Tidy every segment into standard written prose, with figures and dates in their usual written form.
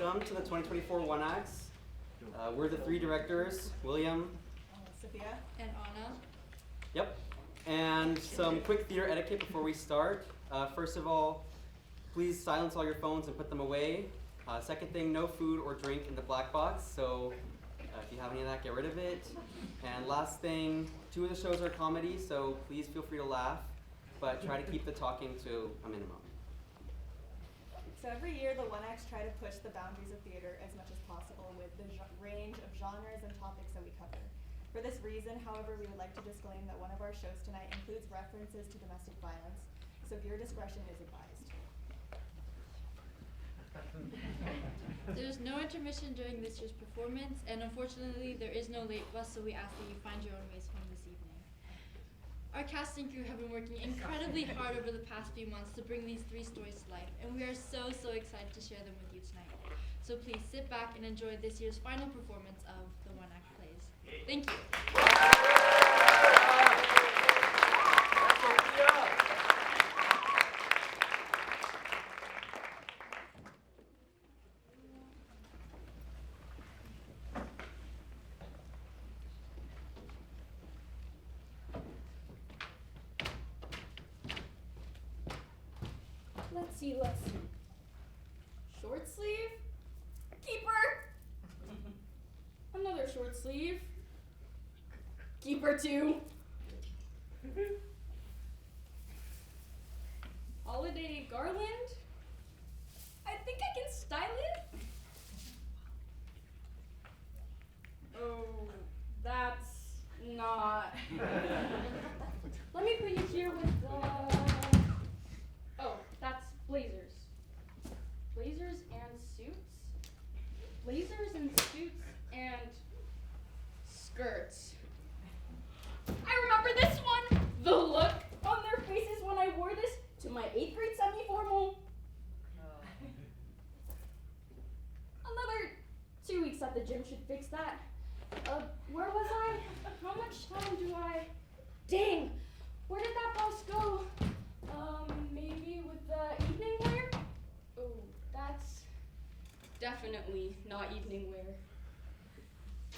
welcome to the 2024 One Acts. We're the three directors, William, Sophia, and Anna. Yep. And some quick theater etiquette before we start. First of all, please silence all your phones and put them away. Second thing, no food or drink in the black box, so if you have any of that, get rid of it. And last thing, 2 of the shows are comedy, so please feel free to laugh, but try to keep the talking to a minimum. So every year the One Acts try to push the boundaries of theater as much as possible with the range of genres and topics that we cover. For this reason, however, we would like to disclaim that one of our shows tonight includes references to domestic violence, so viewer discretion is advised. There's no intermission during this year's performance, and unfortunately there is no late bus, so we ask that you find your own ways home this evening. Our cast and crew have been working incredibly hard over the past few months to bring these 3 stories to life, and we are so excited to share them with you tonight. So please sit back and enjoy this year's final performance of the One Act plays. Thank you. Let's see. Short sleeve? Keeper! Another short sleeve. Keeper 2. Holiday garland? I think I can style it. Oh, that's not. Let me put you here with the... Oh, that's blazers. Blazers and suits? Blazers and suits and skirts. I remember this one! The look on their faces when I wore this to my 8th grade semi-formal. Another 2 weeks at the gym should fix that. Where was I? How much time do I... Dang! Where did that boss go? Maybe with the evening wear? Oh, that's definitely not evening wear.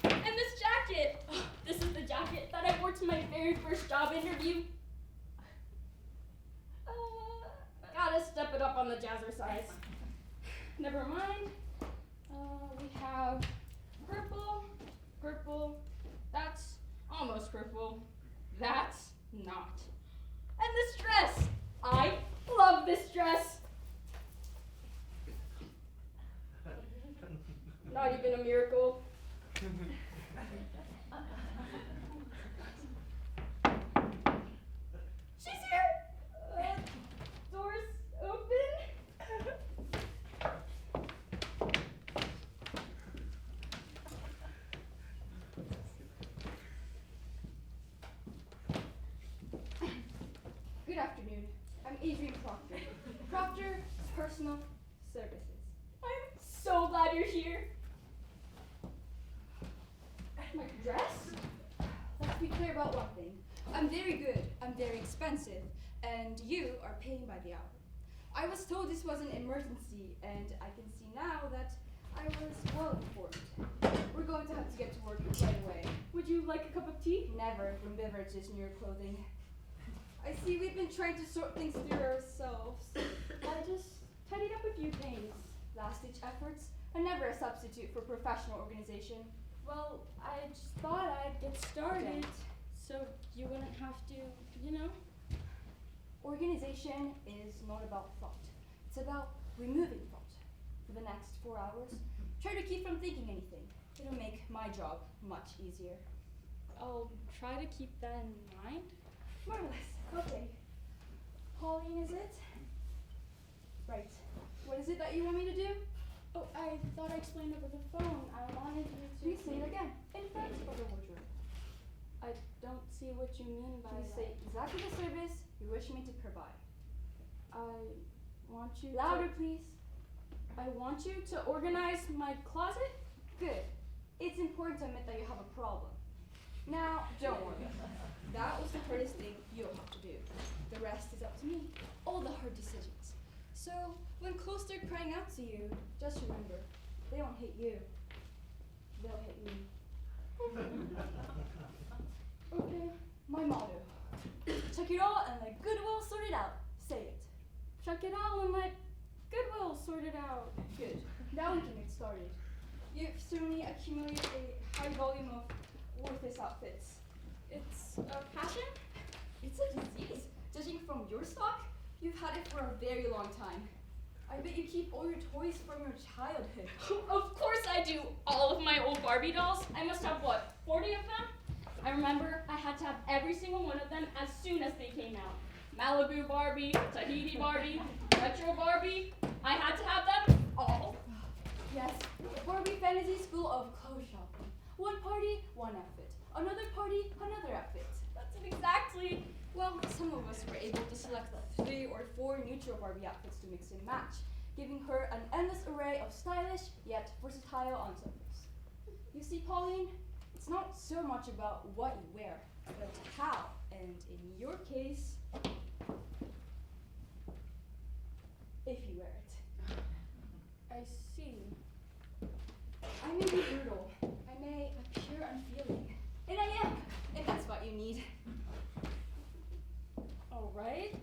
And this jacket! Oh, this is the jacket that I wore to my very first job interview. Gotta step it up on the jazzercise. Never mind. We have purple, that's almost purple, that's not. And this dress! I love this dress! Not even a miracle. She's here! Doors open? Good afternoon. I'm Adrian Proctor. Proctor Personal Services. I'm so glad you're here. My dress? Let's be clear about one thing. I'm very good, I'm very expensive, and you are paying by the hour. I was told this was an emergency, and I can see now that I was well informed. We're going to have to get to work right away. Would you like a cup of tea? Never from beverages in your clothing. I see we've been trying to sort things through ourselves. I just tidied up a few things. Last-ditch efforts are never a substitute for professional organization. Well, I just thought I'd get started so you wouldn't have to, Organization is not about thought. It's about removing thought. For the next 4 hours, try to keep from thinking anything. It'll make my job much easier. I'll try to keep that in mind. Marvelous. Okay. Pauline, is it? Right. What is it that you want me to do? Oh, I thought I explained over the phone. I wanted you to... Please say it again. In front of the wardrobe. I don't see what you mean by Please that. say exactly the service you wish me to provide. I want you Louder, to... please. I want you to organize my closet. Good. It's important to admit that you have a problem. Now, don't worry. That was the hardest thing you'll have to do. The rest is up to me. All the hard decisions. So, when close to crying out to you, just remember, they don't hate you. They'll hate me. Okay, my motto. Check it all and let goodwill sort it out. Say it. Check it all and let goodwill sort it out. Good. Now we can get started. You've certainly accumulated a high volume of worthless outfits. It's a passion? It's a disease. Judging from your stock, you've had it for a very long time. I bet you keep all your toys from your childhood. Of course I do. All of my old Barbie dolls. I must have, what, 40 of them? I remember I had to have every single one of them as soon as they came out. Malibu Barbie, Tahiti Barbie, Retro Barbie. I had to have them all. Yes, the Barbie fantasy school of clothes shopping. One party, one outfit. Another party, another outfit. That's it exactly. Well, some of us were able to select 3 or 4 neutral Barbie outfits to mix and match, giving her an endless array of stylish yet versatile ensembles. You see, Pauline, it's not so much about what you wear, but how, and in your case, if you wear it. I see. I may be brutal, I may appear unfeeling, and I am, and that's what you need. All right.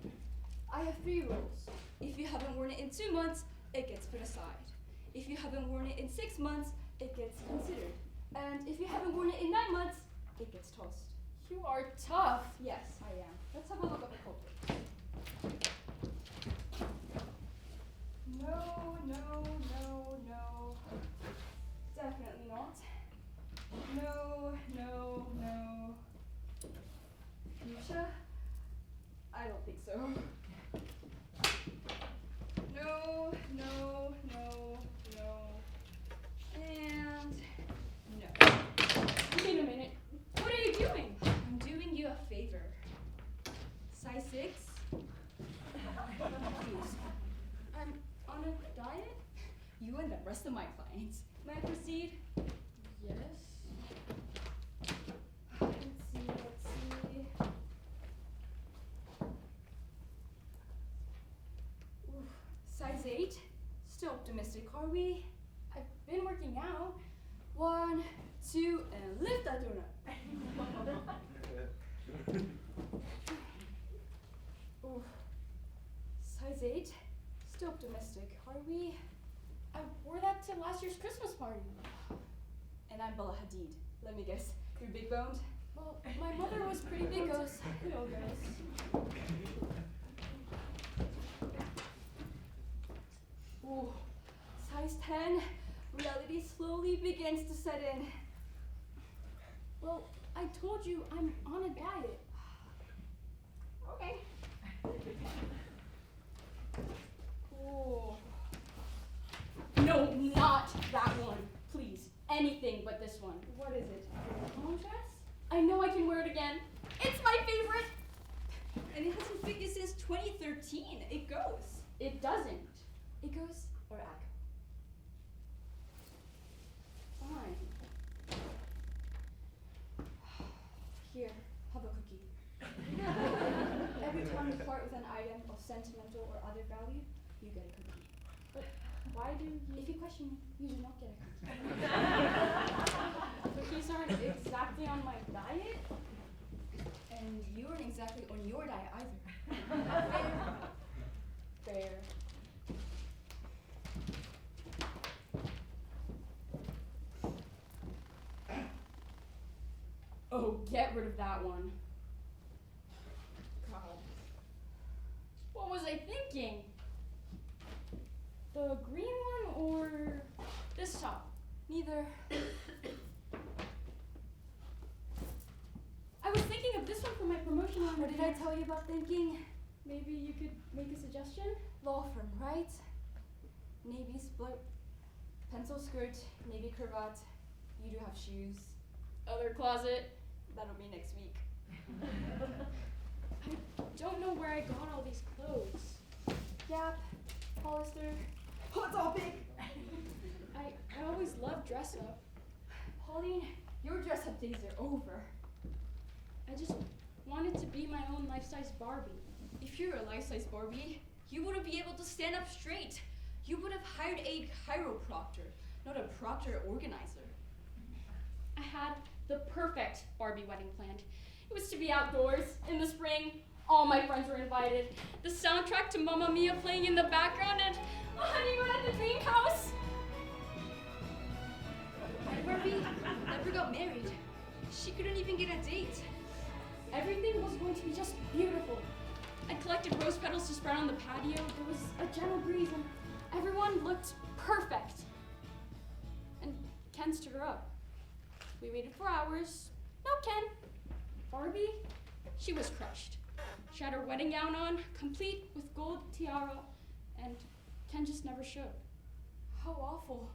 I have 3 rules. If you haven't worn it in 2 months, it gets put aside. If you haven't worn it in 6 months, it gets considered. And if you haven't worn it in 9 months, it gets tossed. You are tough. Yes, I am. Let's have a look at the culprit. No, no, no, no. Definitely not. No, no, no. Fuchsia? I don't think so. No, no, no, no. And no. Wait a minute. What are you doing? I'm doing you a favor. Size 6? Please. I'm on a diet? You and the rest of my clients. May I proceed? Yes. Let's see. Oof. Size 8? Still optimistic, are we? I've been working out. 1, 2, and lift that donut. Oof. Size 8? Still optimistic, are we? I wore that to last year's Christmas party. And I'm Bella Hadid. Let me guess, you're big boned? Well, my mother was pretty It big. goes. It all goes. Ooh. Size 10? Reality slowly begins to set in. Well, I told you I'm on a diet. Okay. Ooh. No, not that one. Please. Anything but this one. What is it? Home dress? I know I can wear it again. It's my favorite. And it hasn't fit you since 2013. It goes. It doesn't. It goes or ag. Fine. Here, have a cookie. Every time you part with an item of sentimental or other value, you get a cookie. But why do If you... you question me, you do not get a cookie. Cookies aren't exactly on my diet? And you aren't exactly on your diet either. Fair. Fair. Oh, get rid of that one. God. What was I thinking? The green one or this top? Neither. I was thinking of this one for my promotion on What did I tell you about thinking? Maybe you could make a suggestion? Law firm, right? Navy split, pencil skirt, navy cravat. You do have shoes. Other closet. That'll be next week. I don't know where I got all these clothes. Gap, Hollister. Hot topic! I always loved dress up. Pauline, your dress up days are over. I just wanted to be my own life-size Barbie. If you're a life-size Barbie, you wouldn't be able to stand up straight. You would have hired a chiropractor. not a proper organizer. I had the perfect Barbie wedding planned. It was to be outdoors in the spring. All my friends were invited. The soundtrack to Mamma Mia playing in the background, and a honeymoon at the dream house. And Barbie never got married. She couldn't even get a date. Everything was going to be just beautiful. I collected rose petals to spread on the patio. There was a gentle breeze, and everyone looked perfect. And Ken stood her up. We waited for hours. No Ken. Barbie, she was crushed. She had her wedding gown on, complete with gold tiara, and Ken just never showed. How awful.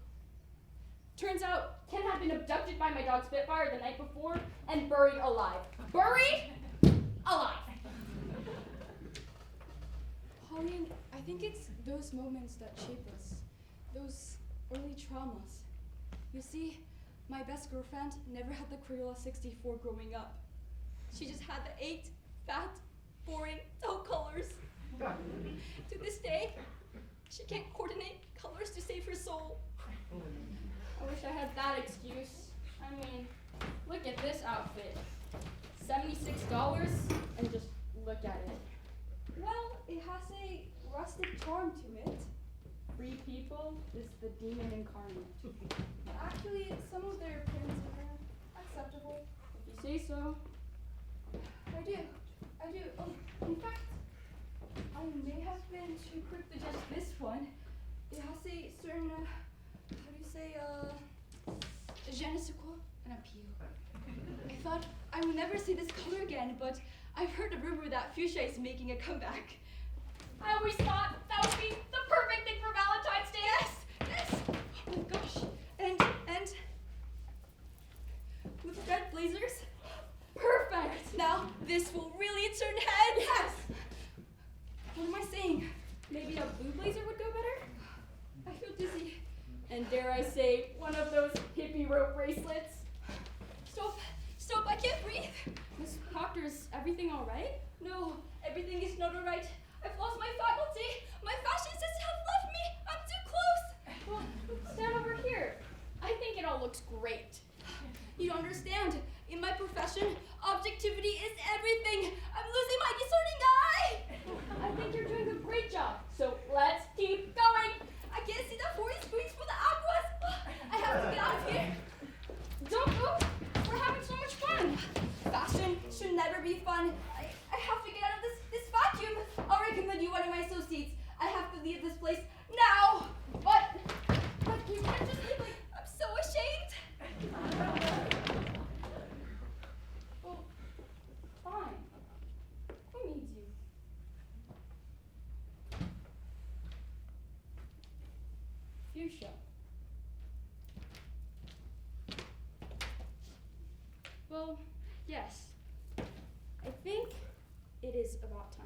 Turns out, Ken had been abducted by my dog Spitfire the night before and buried alive. Buried alive! Pauline, I think it's those moments that shape us. Those early traumas. You see, my best girlfriend never had the Crayola 64 growing up. She just had the 8 fat, boring, dull colors. To this day, she can't coordinate colors to save her soul. I wish I had that excuse. I mean, look at this outfit. $76, and just look at it. Well, it has a rustic charm to it. Free people is the demon incarnate. Actually, some of their prints are acceptable. If you say so. I do. Oh, in fact, I may have been too quick to judge this one. It has a certain, how do you say, je ne sais quoi, an appeal. I thought I would never see this color again, but I've heard a rumor that fuchsia is making a comeback. I always thought that would be the perfect thing for Valentine's Day. Yes! Oh my gosh. And with red blazers? Perfect! Now this will really turn heads! Yes! What am I saying? Maybe a blue blazer would go better? I feel dizzy. And dare I say, one of those hippie rope bracelets. Stop, I can't breathe. Miss Proctor, is everything all right? No, everything is not alright. I've lost my faculty. My fashion sense have left me. I'm too close. Well, stand over here. I think it all looks great. You don't understand. In my profession, objectivity is everything. I'm losing my discerning eye. I think you're doing a great job, so let's keep going. I can't see the 40 screens for the aquas. I have to get out of here. Don't move. We're having so much fun. Fashion should never be fun. I have to get out of this vacuum. I'll recommend you one of my associates. I have to leave this place now. But you can't just leave like. I'm so ashamed. Well, fine. Who needs you? Fuchsia. Well, yes. I think it is about time.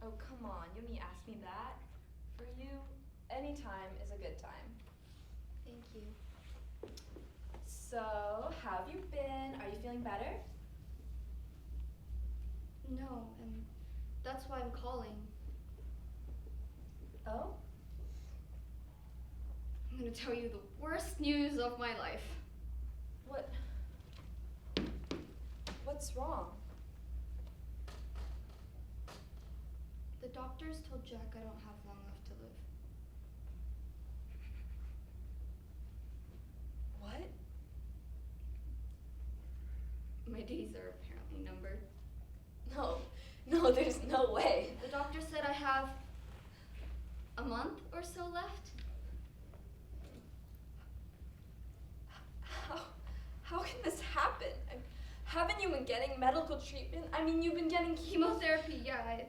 Oh, come on. You only asked me that. For you, any time is a good time. Thank you. So, how have you been? Are you feeling better? No, and that's why I'm calling. Oh? I'm gonna tell you the worst news of my life. What? What's wrong? The doctors told Jack I don't have long left to live. What? My days are apparently numbered. No, there's no way. The doctor said I have a month or so left. How can this happen? Haven't you been getting medical treatment? I mean, you've been getting Chemotherapy, yeah.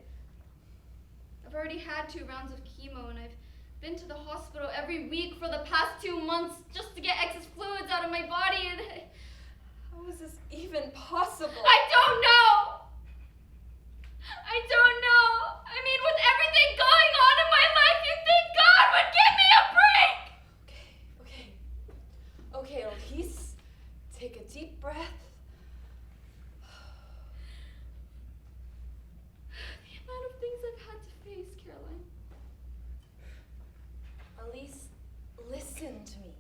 I've already had 2 rounds of chemo, and I've been to the hospital every week for the past 2 months just to get excess fluids out of my body, and How is this even possible? I don't know! I don't know! I mean, with everything going on in my life, you'd think God would give me a break! Okay, Elise, take a deep breath. The amount of things I've had to face, Caroline. Elise, listen to me.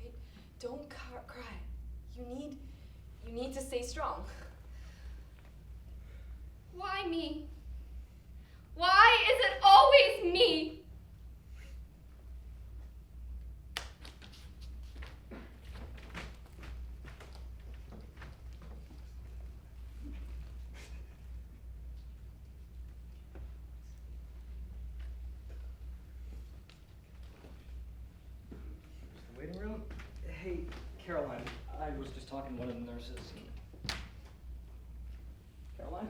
Right? Don't cry. You need to stay strong. Why me? Why is it always me? The waiting room? Hey, Caroline, I was just talking to one of the nurses. Caroline?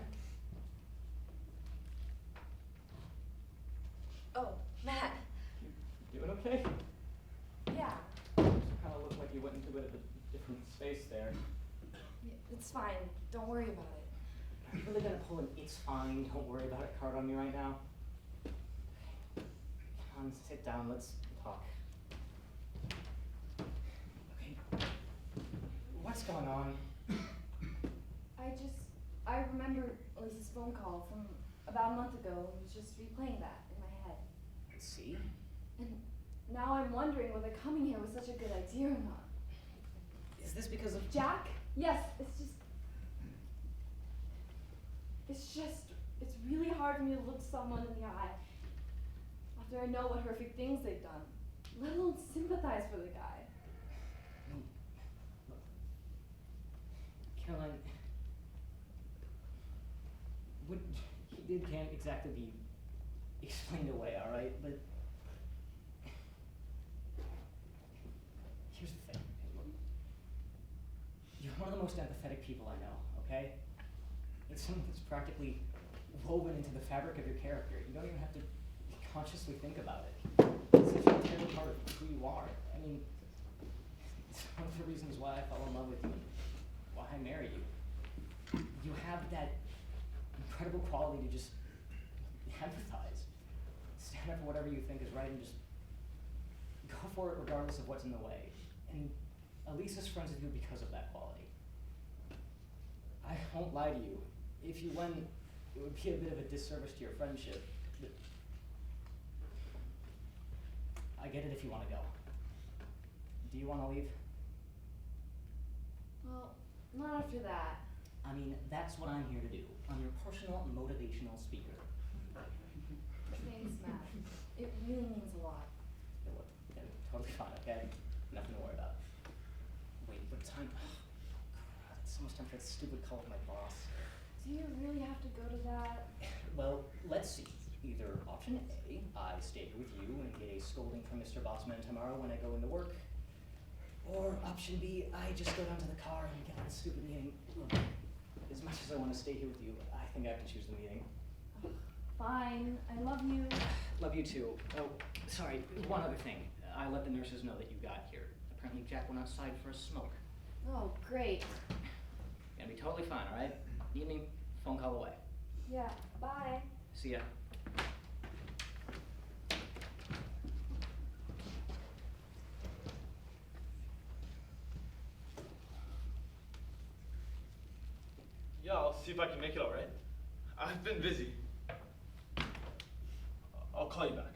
Oh, Matt. You doing okay? Yeah, Kind of looked like you went into a bit of a different space there. it's fine. Don't worry about it. Are you really gonna pull an "it's fine, don't worry about it" card on me right now? Come on, sit down, let's talk. Okay, what's going on? I remember Lisa's phone call from about a month ago and was just replaying that in my head. Let's see. And now I'm wondering whether coming here was such a good idea or not. Is this because of Jack? Yes, it's really hard for me to look someone in the eye after I know what horrific things they've done, let alone sympathize for the guy. Caroline? What he did can't exactly be explained away, alright? But here's the thing. You're one of the most empathetic people I know, okay? It's something that's practically woven into the fabric of your character. You don't even have to consciously think about it. It's such an integral part of who you are. I mean, it's one of the reasons why I fell in love with you, why I married you. You have that incredible quality to just empathize, stand up for whatever you think is right, and just go for it regardless of what's in the way. And Elise is friends with you because of that quality. I won't lie to you. If you went, it would be a bit of a disservice to your friendship. But I get it if you want to go. Do you want to leave? Well, not after that. I mean, that's what I'm here to do. I'm your personal motivational speaker. Thanks, Matt. It really means a lot. Yeah, look, yeah, totally fine, okay? Nothing to worry about. Wait, what time? God, it's almost time for that stupid call with my boss. Do you really have to go to that? Well, let's see. Either option A, I stay here with you and get a scolding from Mr. Bossman tomorrow when I go into work. Or option B, I just go down to the car and get on a stupid meeting. Look, as much as I want to stay here with you, I think I have to choose the meeting. Fine. I love you. Love you too. Oh, sorry, one other thing. I let the nurses know that you got here. Apparently Jack went outside for a smoke. Oh, great. Gonna be totally fine, alright? Evening, phone call away. Yeah, bye. See ya. Yeah, I'll see if I can make it, alright? I've been busy. I'll call you back.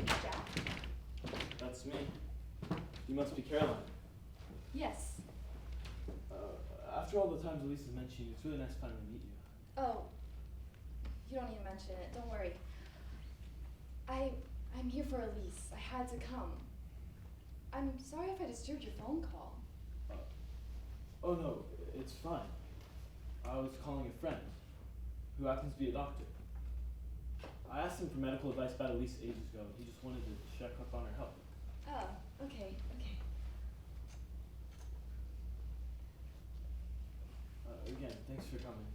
Jack? That's me. You must be Caroline. Yes. After all the times Elise has mentioned you, it's really nice finally to meet you. Oh, you don't need to mention it. Don't worry. I'm here for Elise. I had to come. I'm sorry if I disturbed your phone call. Oh no, it's fine. I was calling a friend who happens to be a doctor. I asked him for medical advice about Elise ages ago, and he just wanted to check up on her health. Oh, okay. Again, thanks for coming.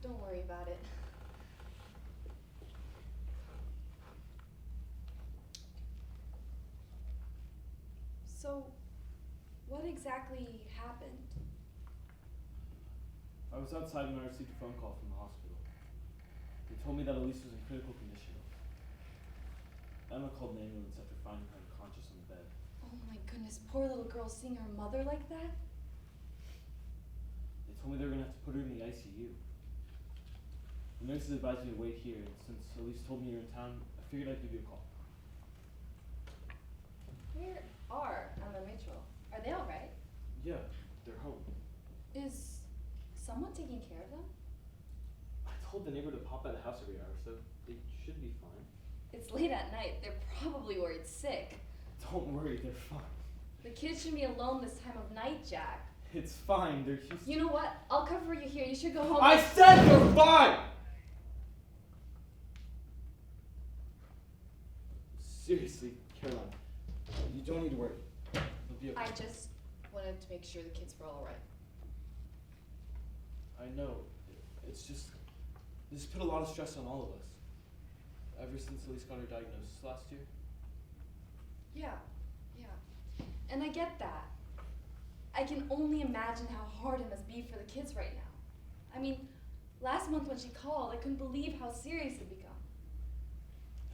Don't worry about it. So, what exactly happened? I was outside when I received a phone call from the hospital. They told me that Elise was in critical condition. Emma called an ambulance after finding her unconscious on the bed. Oh my goodness, poor little girl seeing her mother like that? They told me they were gonna have to put her in the ICU. The nurses advised me to wait here, and since Elise told me you're in town, I figured I'd give you a call. Where are Emma and Rachel? Are they alright? Yeah, they're home. Is someone taking care of them? I told the neighbor to pop by the house every hour, so they should be fine. It's late at night. They're probably worried sick. Don't worry, they're fine. The kids shouldn't be alone this time of night, Jack. It's fine, they're used You know what? I'll cover you here. You should go home. I said you're fine! Seriously, Caroline, you don't need to worry. They'll be okay. I just wanted to make sure the kids were alright. I know. It's just, this put a lot of stress on all of us. Ever since Elise got her diagnosis last year. Yeah. And I get that. I can only imagine how hard it must be for the kids right now. I mean, last month when she called, I couldn't believe how serious it had become.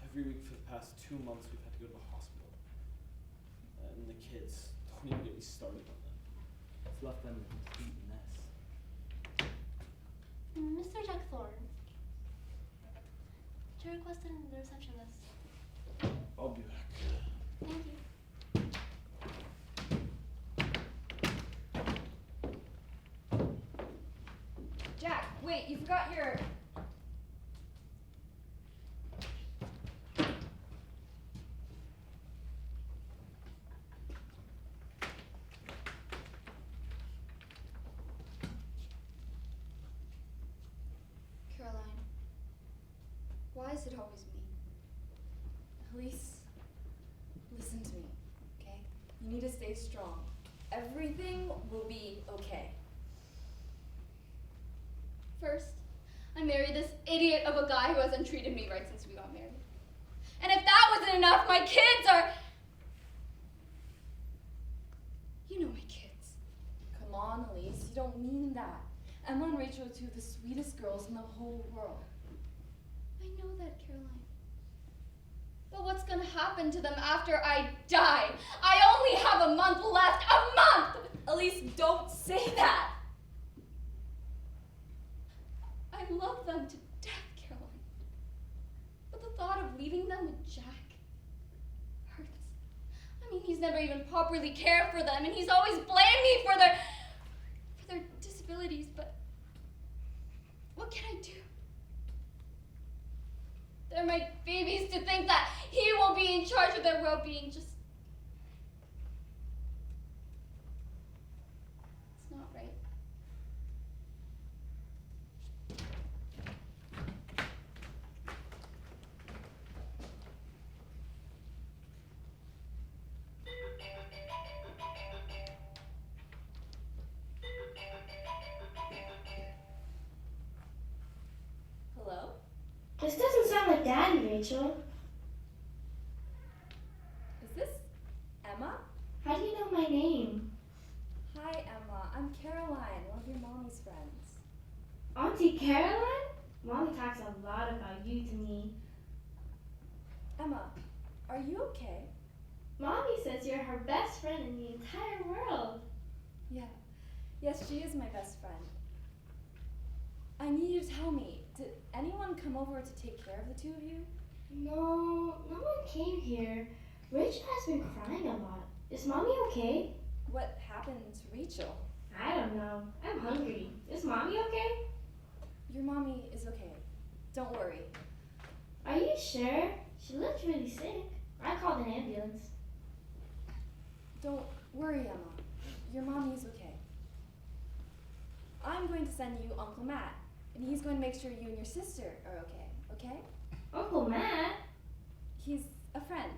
Every week for the past 2 months we've had to go to the hospital. And the kids, don't even get me started on them. It's left them in a complete mess. Mr. Jack Thorne, you're requested in the receptionist. I'll be back. Thank you. Jack, wait, you forgot your... Caroline, why is it always me? Elise, listen to me, okay? You need to stay strong. Everything will be okay. First, I married this idiot of a guy who hasn't treated me right since we got married. And if that wasn't enough, my kids are... You know my kids. Come on, Elise, you don't mean that. Emma and Rachel are two of the sweetest girls in the whole world. I know that, Caroline. But what's gonna happen to them after I die? I only have a month left. A month! Elise, don't say that! I love them to death, Caroline. But the thought of leaving them with Jack hurts. I mean, he's never even properly cared for them, and he's always blamed me for their disabilities, but what can I do? They're my babies. To think that he will be in charge of their well-being, just... It's not right. Hello? This doesn't sound like Daddy, Rachel. Is this Emma? How do you know my name? Hi, Emma. I'm Caroline, one of your mommy's friends. Auntie Caroline? Mommy talks a lot about you to me. Emma, are you okay? Mommy says you're her best friend in the entire world. Yes, she is my best friend. I need you to tell me, did anyone come over to take care of the two of you? No, no one came here. Rachel has been crying a lot. Is Mommy okay? What happened to Rachel? I don't know. I'm hungry. Is Mommy okay? Your mommy is okay. Don't worry. Are you sure? She looked really sick. I called an ambulance. Don't worry, Emma. Your mommy is okay. I'm going to send you Uncle Matt, and he's going to make sure you and your sister are okay, okay? Uncle Matt? He's a friend.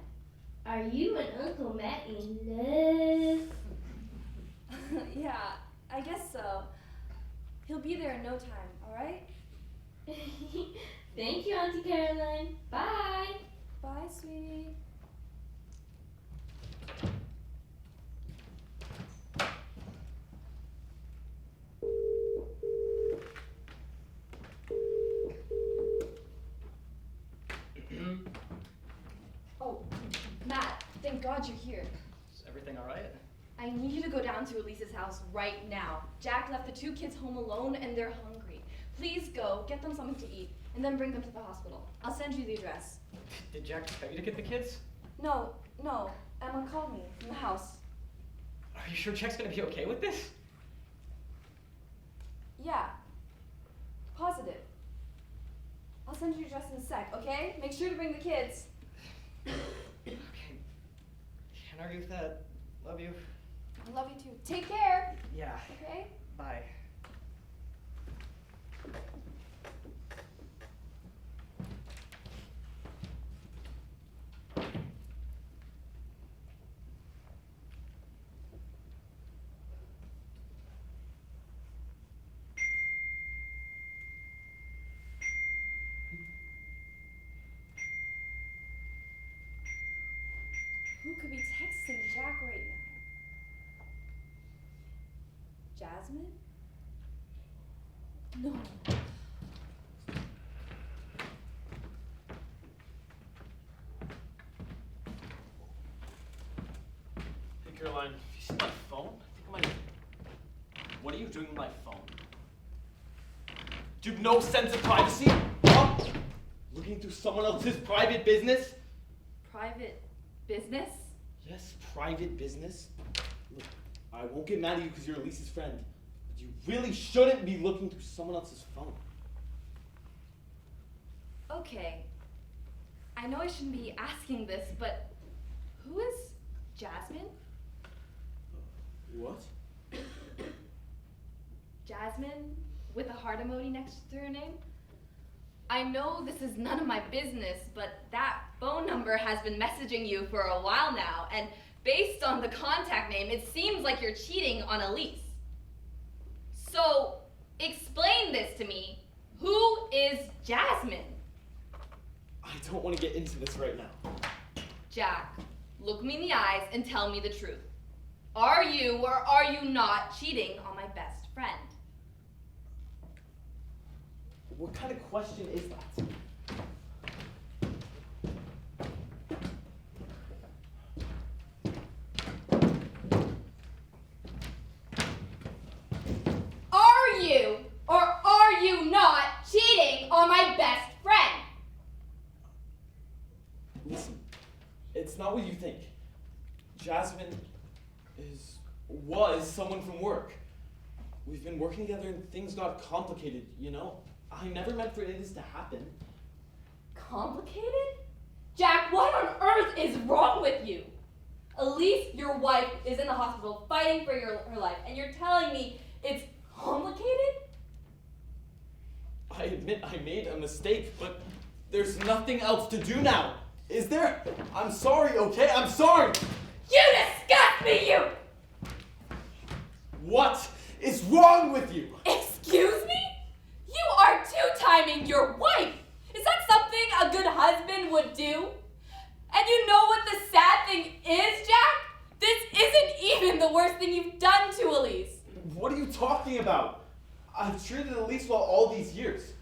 Are you and Uncle Matt in love? Yeah, I guess so. He'll be there in no time, alright? Thank you, Auntie Caroline. Bye. Bye, sweetie. Oh, Matt, thank God you're here. Is everything all right? I need you to go down to Elise's house right now. Jack left the two kids home alone and they're hungry. Please go, get them something to eat, and then bring them to the hospital. I'll send you the address. Did Jack tell you to get the kids? No, Emma called me from the house. Are you sure Jack's gonna be okay with this? Yeah, positive. I'll send you the address in a sec, okay? Make sure to bring the kids. Okay. Can't argue with that. Love you. I love you too. Take care, Yeah. okay? Bye. Who could be texting Jack right now? Jasmine? No. Hey Caroline, have you seen my phone? I think what are you doing with my phone? Do you have no sense of privacy? Huh? Looking through someone else's private business? Private business? Yes, private business. Look, I won't get mad at you because you're Elise's friend, but you really shouldn't be looking through someone else's phone. Okay. I know I shouldn't be asking this, but who is Jasmine? What? Jasmine with a heart emoji next to her name? I know this is none of my business, but that phone number has been messaging you for a while now, and based on the contact name, it seems like you're cheating on Elise. So, explain this to me. Who is Jasmine? I don't want to get into this right now. Jack, look me in the eyes and tell me the truth. Are you or are you not cheating on my best friend? What kind of question is that? Are you or are you not cheating on my best friend? Listen, it's not what you think. Jasmine was someone from work. We've been working together and things got complicated, you know? I never meant for this to happen. Complicated? Jack, what on earth is wrong with you? Elise, your wife, is in the hospital fighting for her life, and you're telling me it's complicated? I admit I made a mistake, but there's nothing else to do now. Is there? I'm sorry, okay? I'm sorry! You disgust me, you! What is wrong with you? Excuse me? You are two-timing your wife! Is that something a good husband would do? And you know what the sad thing is, Jack? This isn't even the worst thing you've done to Elise. What are you talking about? I've treated Elise well all these years.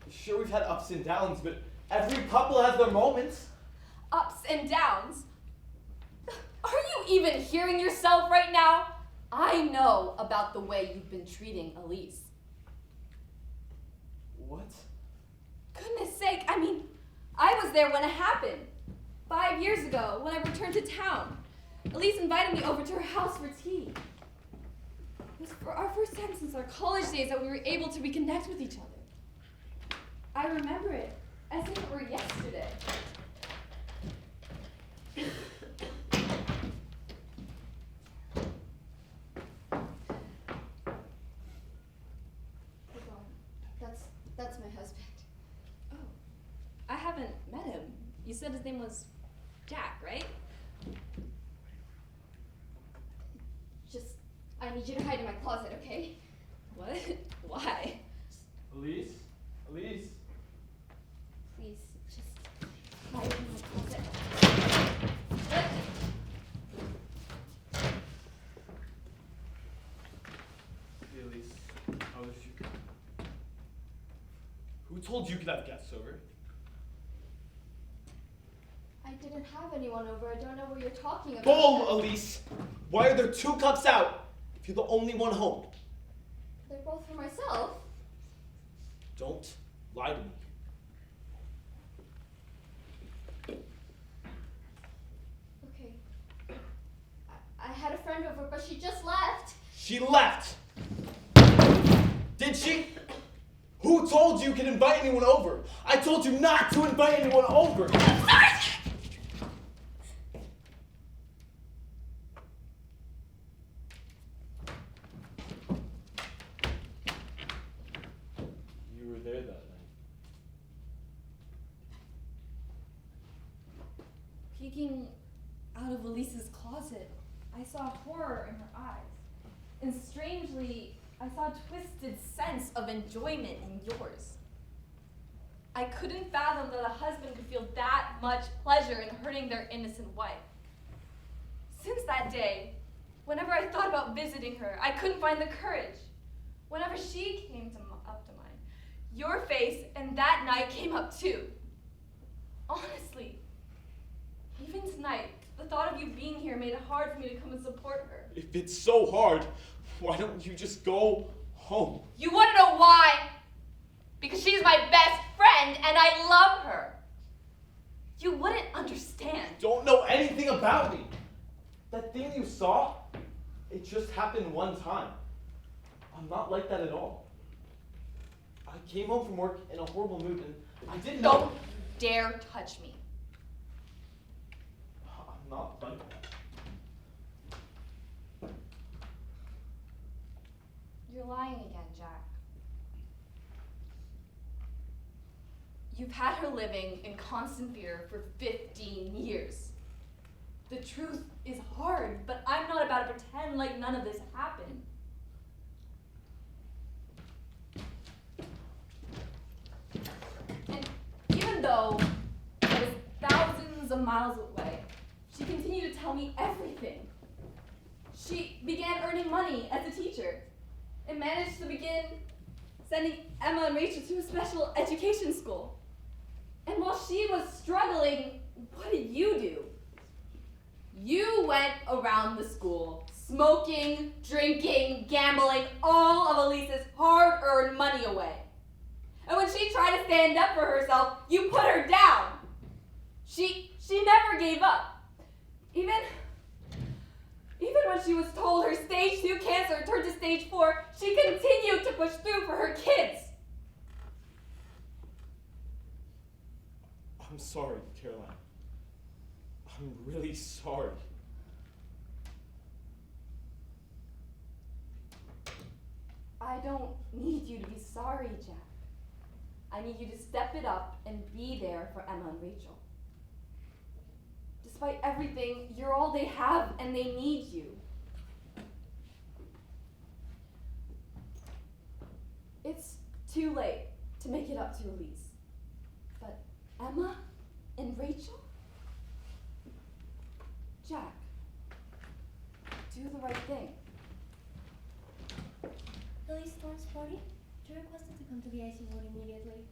Sure, we've had ups and downs, but every couple has their moments. Ups and downs? Are you even hearing yourself right now? I I know about the way you've been treating Elise. What? Goodness sake, I mean, I was there when it happened. 5 years ago, when I returned to town. Elise invited me over to her house for tea. It was for our first time since our college days that we were able to reconnect with each other. I remember it as if it were yesterday. That's my husband. Oh, I haven't met him. You said his name was Jack, right? Just, I need you to hide in my closet, okay? What? Why? Elise? Elise? Please, just hide in my closet. What? Hey, Elise. How was you? Who told you could have guests over? I didn't have anyone over. I don't know what you're talking about. Bull, Elise! Why are there 2 cups out if you're the only one home? They're both for myself. Don't lie to me. Okay. I had a friend over, but she just left. She left! Did she? Who told you could invite anyone over? I told you not to invite anyone over! You were there that night. Peeking out of Elise's closet, I saw horror in her eyes. And strangely, I saw a twisted sense of enjoyment in yours. I couldn't fathom that a husband could feel that much pleasure in hurting their innocent wife. Since that day, whenever I thought about visiting her, I couldn't find the courage. Whenever she came up to mine, your face and that night came up too. Honestly, even tonight, the thought of you being here made it hard for me to come and support her. If it's so hard, why don't you just go home? You want to know why? Because she's my best friend and I love her. You wouldn't understand. Don't know anything about me. That thing you saw, it just happened one time. I'm not like that at all. I came home from work in a horrible mood and I didn't know. Don't dare touch me. I'm not like that. You're lying again, Jack. You've had her living in constant fear for 15 years. The truth is hard, but I'm not about to pretend like none of this happened. And even though I was thousands of miles away, she continued to tell me everything. She began earning money as a teacher and managed to begin sending Emma and Rachel to a special education school. And while she was struggling, what did you do? You went around the school, smoking, drinking, gambling all of Elise's hard-earned money away. And when she tried to stand up for herself, you put her down. She never gave up. Even when she was told her stage 2 cancer turned to stage 4, she continued to push through for her kids. I'm sorry, Caroline. I'm really sorry. I don't need you to be sorry, Jack. I need you to step it up and be there for Emma and Rachel. Despite everything, you're all they have and they need you. It's too late to make it up to Elise. But Emma and Rachel? Jack, do the right thing. Elise Thorne's party? She requested to come to the IC ward immediately.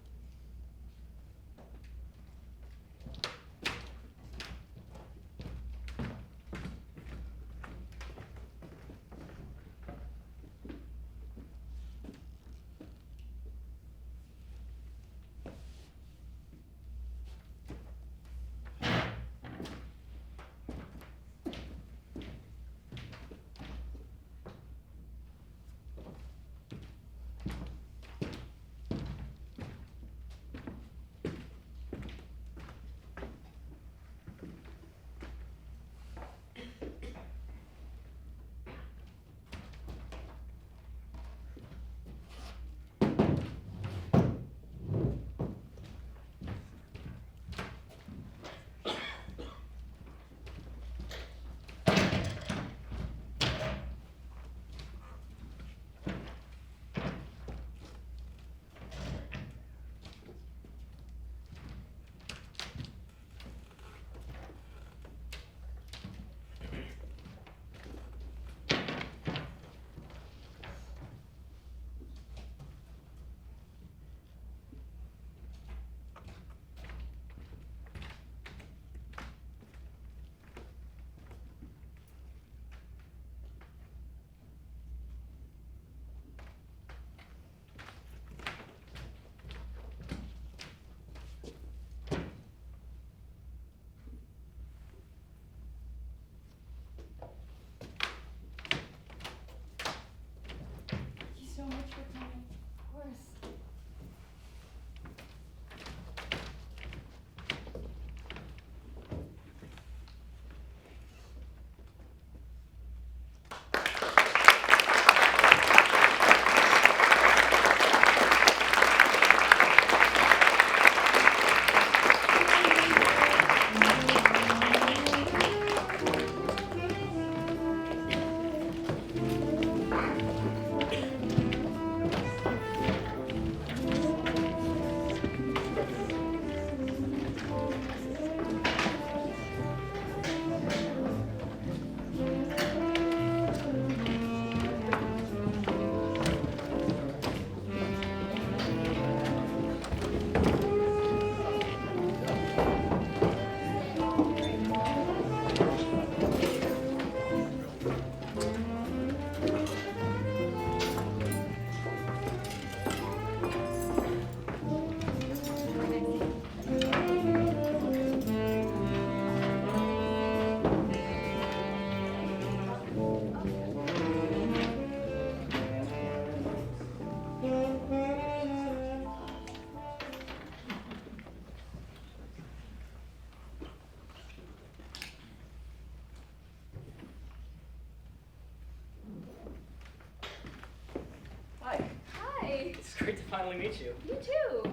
It's great to finally meet you. You too.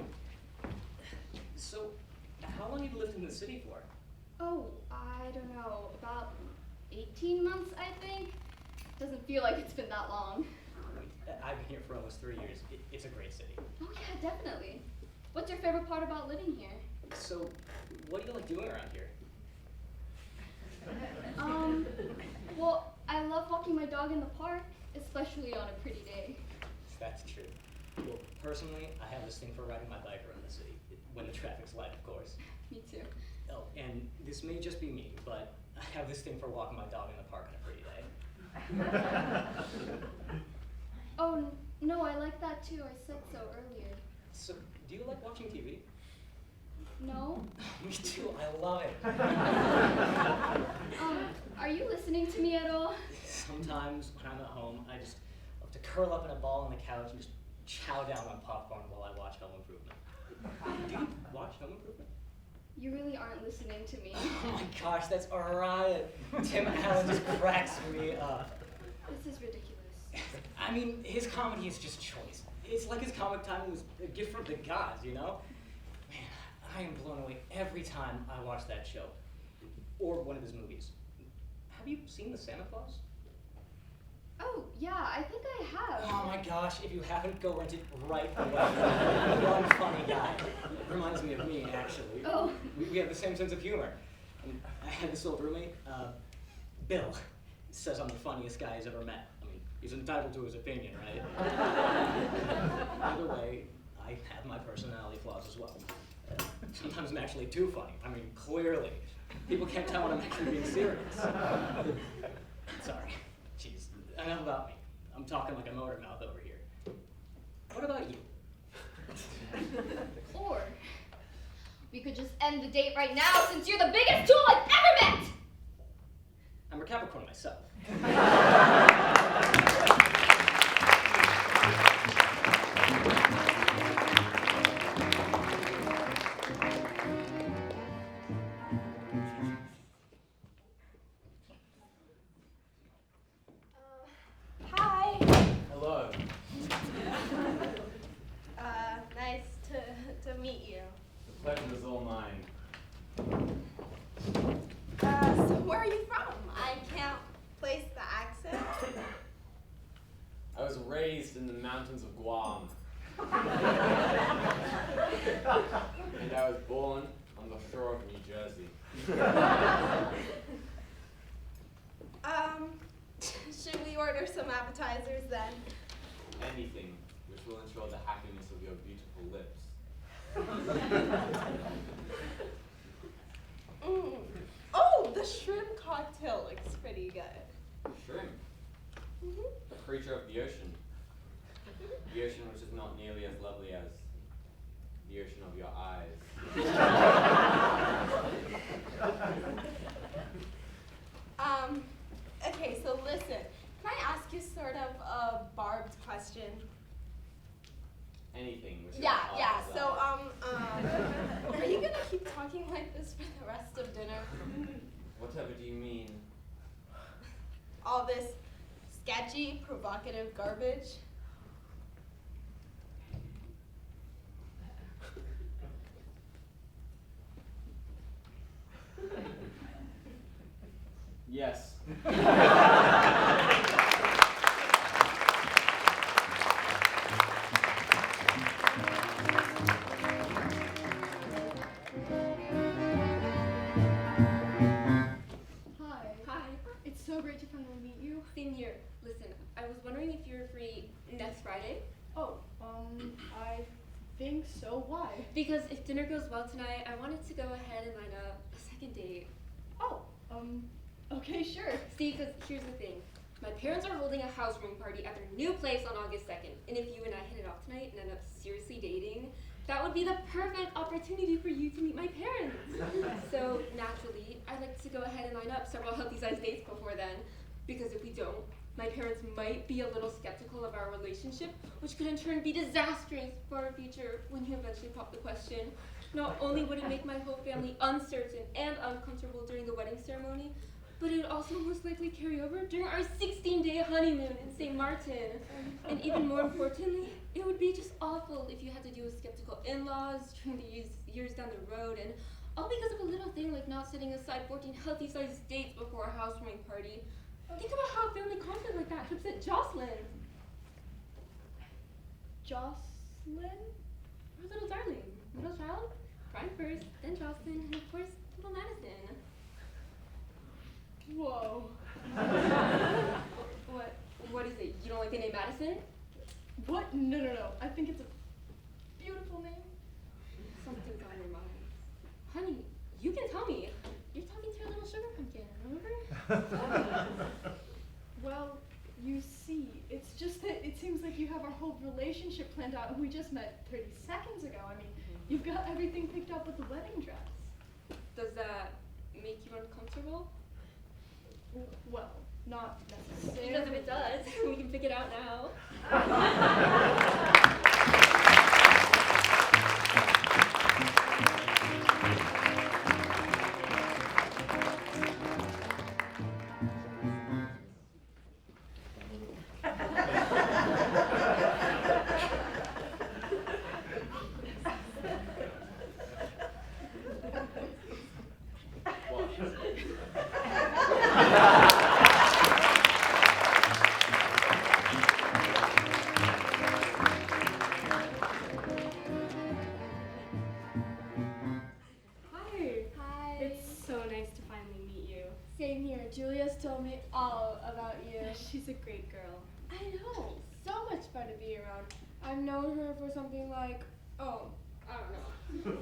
So, how long have you lived in the city for? Oh, I don't know, about 18 months, I think. Doesn't feel like it's been that long. I've been here for almost 3 years. It's a great city. Oh yeah, definitely. What's your favorite part about living here? So, what do you like doing around here? Well, I love walking my dog in the park, especially on a pretty day. That's true. Well, personally, I have this thing for riding my bike around the city, when the traffic's light, of course. Me too. Oh, and this may just be me, but I have this thing for walking my dog in the park on a pretty day. Oh, no, I like that too. I said so earlier. So, do you like watching TV? No? Me too, I love it. Are you listening to me at all? Sometimes when I'm at home, I just love to curl up in a ball on the couch and just chow down on popcorn while I watch Home Improvement. Do you watch Home Improvement? You really aren't listening to me. Oh my gosh, that's a riot. Tim Allen just cracks me up. This is ridiculous. I mean, his comedy is just choice. It's like his comic timing was a gift from the gods, you know? Man, I am blown away every time I watch that show. Or one of his movies. Have you seen The Santa Claus? Oh, yeah, I think I have. Oh my gosh, if you haven't, go rent it right away. One funny guy. Reminds me of me, actually. Oh. We have the same sense of humor. And I had this old roommate, Bill. Says I'm the funniest guy he's ever met. I mean, he's entitled to his opinion, right? Either way, I have my personality flaws as well. Sometimes I'm actually too funny. I mean, clearly. People can't tell when I'm actually being serious. Sorry. Jeez. Enough about me. I'm talking like a motor mouth over here. What about you? Or we could just end the date right now since you're the biggest tool I've ever met! I'm a Capricorn myself. Hi. Hello. Nice to meet you. The pleasure is all mine. So where are you from? I can't place the accent. I was raised in the mountains of Guam. And I was born on the shore of New Jersey. Should we order some appetizers then? Anything which will ensure the happiness of your beautiful lips. Oh, the shrimp cocktail looks pretty good. Shrimp, a creature of the ocean. The ocean which is not nearly as lovely as the ocean of your eyes. Okay, so listen. Can I ask you sort of a barbed question? Anything which Yeah, your yeah. heart So, desires. are you gonna keep talking like this for the rest of dinner? Whatever do you mean? All this sketchy, provocative garbage? Yes. Hi. It's so great to finally meet you. Same here. Listen, I was wondering if you're free next Friday. Oh, I think so. Why? Because if dinner goes well tonight, I wanted to go ahead and line up a second date. Oh, okay, sure. See, because here's the thing. My parents are holding a housewarming party at their new place on August 2nd. And if you and I hit it off tonight and end up seriously dating, that would be the perfect opportunity for you to meet my parents. So naturally, I'd like to go ahead and line up several healthy-sized dates before then. Because if we don't, my parents might be a little skeptical of our relationship, which could in turn be disastrous for our future when you eventually pop the question. Not only would it make my whole family uncertain and uncomfortable during the wedding ceremony, but it would also most likely carry over during our 16-day honeymoon in St. Martin. And even more importantly, it would be just awful if you had to deal with skeptical in-laws during the years down the road, and all because of a little thing like not setting aside 14 healthy-sized dates before a housewarming party. Think about how a family conflict like that could upset Jocelyn. Jocelyn? Our little darling. Middle child? Brian first, then Jocelyn, and of course, little Madison. Whoa. What is it? You don't like the name Madison? What? No. I think it's a beautiful name. Something's on your mind. Honey, you can tell me. You're talking to your little sugar pumpkin, remember? Well, you see, it's just that it seems like you have our whole relationship planned out, and we just met 30 seconds ago. I mean, you've got everything picked up with the wedding dress. Does that make you uncomfortable? Well, not necessarily. Because if it does, we can pick it out now. Hi. It's so nice to finally meet you. Same here. Julia's told me all about you. She's a great girl. I know. So much fun to be around. I've known her for something like, I don't know.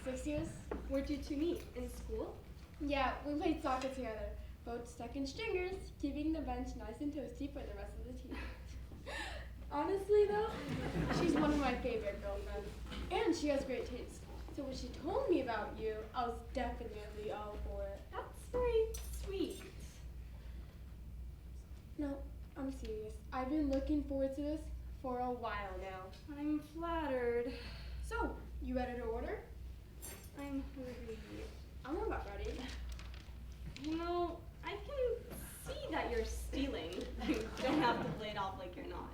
6 years? Where'd you two meet? In school? Yeah, we played soccer together. Both stuck in stringers, keeping the bench nice and toasty for the rest of the team. Honestly though, she's one of my favorite girlfriends. And she has great taste. So when she told me about you, I was definitely all for it. That's very sweet. No, I'm serious. I've been looking forward to this for a while now. I'm flattered. So, you ready to order? I'm hungry. I'm about ready. You know, I can see that you're stealing. You don't have to play it off like you're not.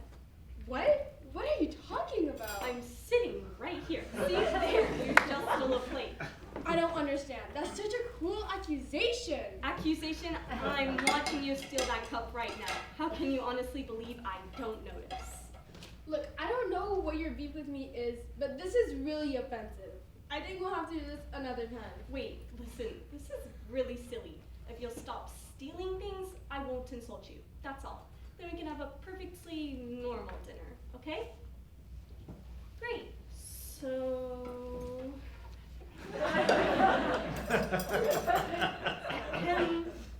What? What are you talking about? I'm sitting right here. See there, you just stole a plate. I don't understand. That's such a cruel accusation. Accusation? I'm watching you steal that cup right now. How can you honestly believe I don't notice? Look, I don't know what your beef with me is, but this is really offensive. I think we'll have to do this another time. Wait, listen, this is really silly. If you'll stop stealing things, I won't insult you. That's all. Then we can have a perfectly normal dinner, okay? Great. So...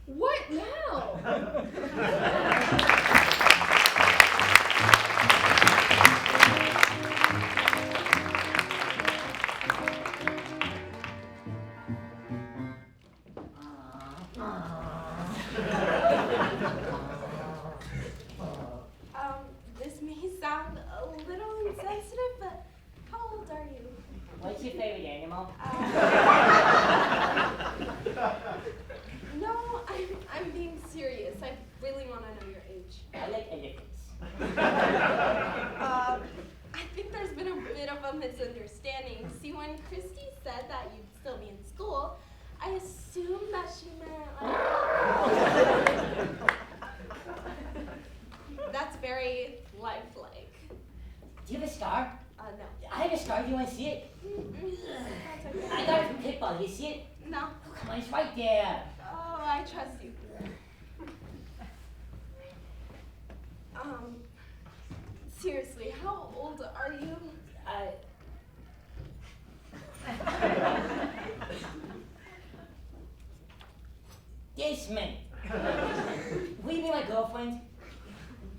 What now? This may sound a little insensitive, but how old are you? What's your favorite animal? No, I'm being serious. I really want to know your age. I like elephants. I think there's been a bit of a misunderstanding. See, when Christy said that you'd still be in school, I assumed that she meant that's very lifelike. Do you have a scar? No. I have a scar. Do you want to see it? That's okay. I got it from Kickball. You see it? No. Oh, come on, it's right there. Oh, I trust you. Seriously, how old are you? Yes, man. Will you be my girlfriend?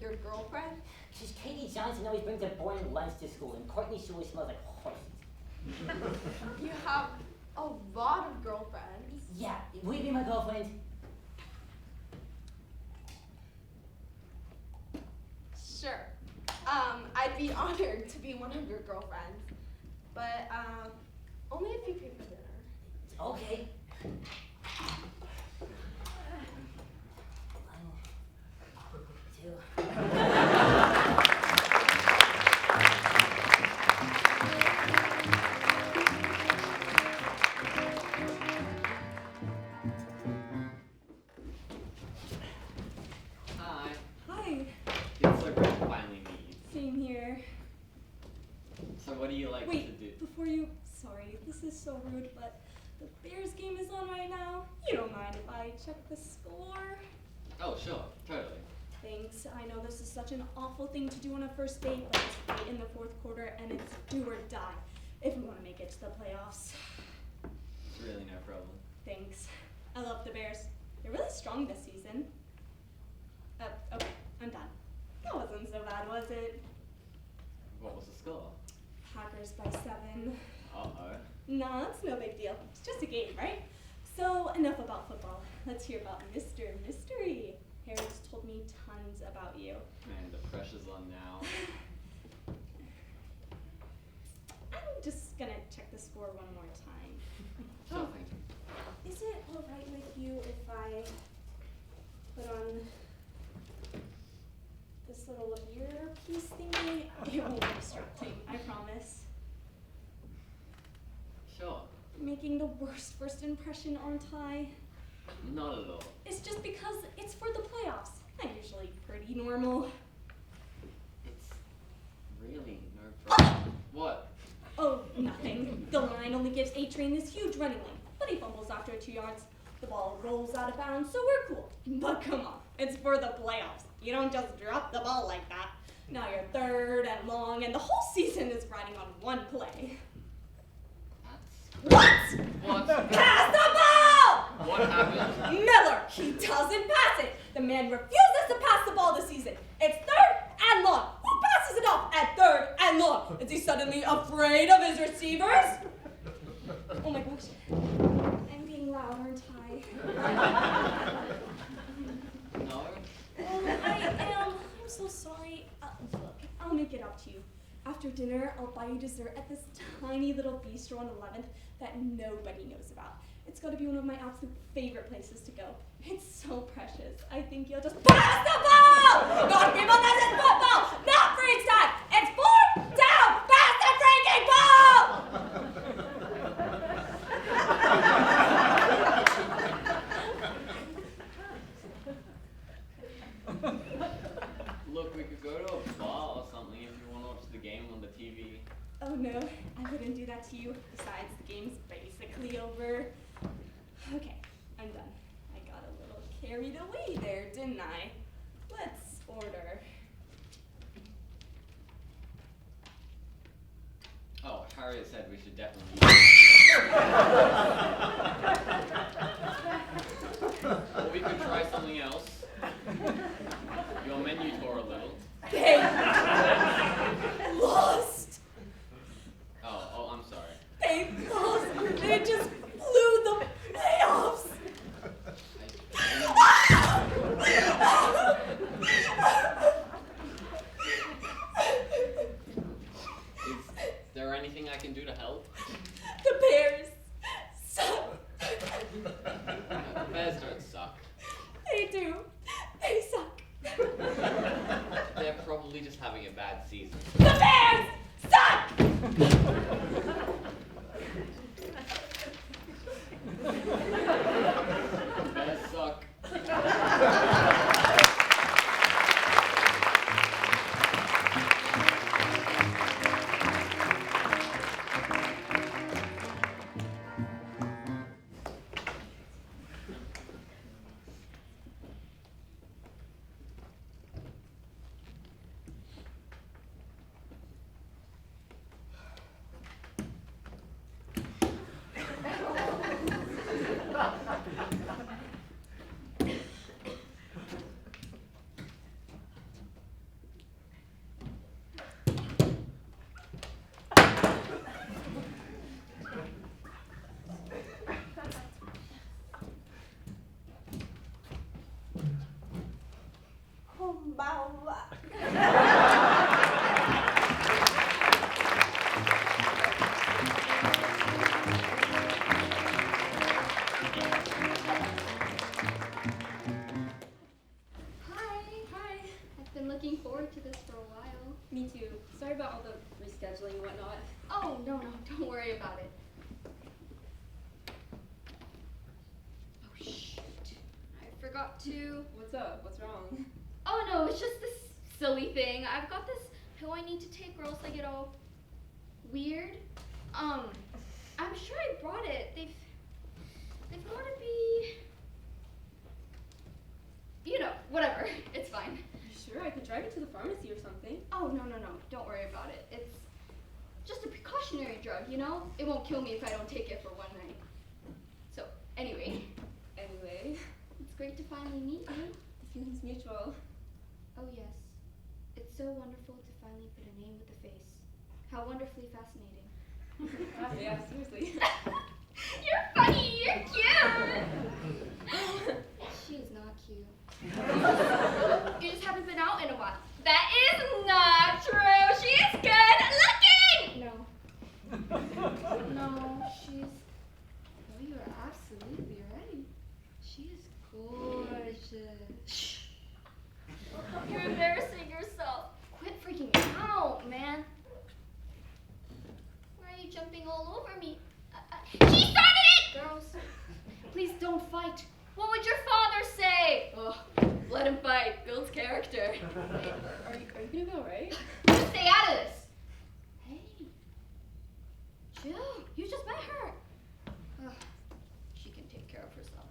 Your girlfriend? Because Katie Johnson always brings a boring lunch to school, and Courtney Shore smells like horses. You have a lot of girlfriends. Yeah, will you be my girlfriend? Sure. I'd be honored to be one of your girlfriends. But, only if you pay for dinner. Okay. like Wait, to do? before you, sorry, this is so rude, but the Bears game is on right now. You don't mind if I check the score? Oh, sure, totally. Thanks. I know this is such an awful thing to do on a first date, but it's late in the fourth quarter and it's do or die if we want to make it to the playoffs. It's really no problem. Thanks. I love the Bears. They're really strong this season. Okay, I'm done. That wasn't so bad, was it? What was the score? Packers by 7. Uh-oh. Nah, it's no big deal. It's just a game, right? So, enough about football. Let's hear about Mr. Mystery. Harry's told me tons about you. Man, the pressure's on now. I'm just gonna check the score one more time. Sure thing. Is it alright with you if I put on this little earpiece thingy? It won't be distracting, I promise. Sure. Making the worst first impression, aren't I? Not at all. It's just because it's for the playoffs. I'm usually pretty normal. It's really no problem. What? Oh, nothing. The line only gives A-Train this huge running lane, but he fumbles after 2 yards. The ball rolls out of bounds, so we're cool. But come on, it's for the playoffs. You don't just drop the ball like that. Now you're 3rd and long, and the whole season is riding on one play. What? What? Pass the ball! What happened? Miller, he doesn't pass it. The man refuses to pass the ball this season. It's 3rd and long. Who passes it off at 3rd and long? Is he suddenly afraid of his receivers? Oh my gosh. I'm being loud, aren't I? No. I am. I'm so sorry. Look, I'll make it up to you. After dinner, I'll buy you dessert at this tiny little bistro on 11th that nobody knows about. It's got to be one of my absolute favorite places to go. It's so precious. I think you'll just pass the ball! God, people, this is football, not freestyle! It's 4th down! Pass the freaking ball! Look, we could go to a bar or something if you want to watch the game on the TV. Oh no, I wouldn't do that to you. Besides, the game's basically over. Okay, I'm done. I got a little carried away there, didn't I? Let's order. Oh, Harriet said we should definitely. Or we could try something else. Your menu tore a little. They lost! Oh, I'm sorry. They lost! They just blew the playoffs! Is there anything I can do to help? The Bears suck! The Bears don't suck. They do. They suck. They're probably just having a bad season. The Bears suck! Bears suck. Me too. Sorry about all the rescheduling and whatnot. Oh, no, don't worry about it. Oh, shoot. I forgot to. What's up? What's wrong? Oh, no, it's just this silly thing. I've got this pill I need to take or else I get all weird. I'm sure I brought it. They've got to be, whatever. It's fine. Sure, I could drive you to the pharmacy or something. Oh, no. Don't worry about it. It's just a precautionary drug, It won't kill me if I don't take it for one night. So, anyway, it's great to finally meet you. The feeling's mutual. Oh, yes. It's so wonderful to finally put a name with a face. How wonderfully fascinating. Yeah, seriously. You're funny. You're cute. She is not cute. You just haven't been out in a while. That is not true. She is good looking. No, she's. Oh, you are absolutely right. She is gorgeous. You're embarrassing yourself. Quit freaking out, man. Why are you jumping all over me? She started it! Girls, please don't fight. What would your father say? Oh, let him fight. Builds character. Are you gonna be alright? Just stay out of this. Hey, chill. You just met her. Ugh, she can take care of herself.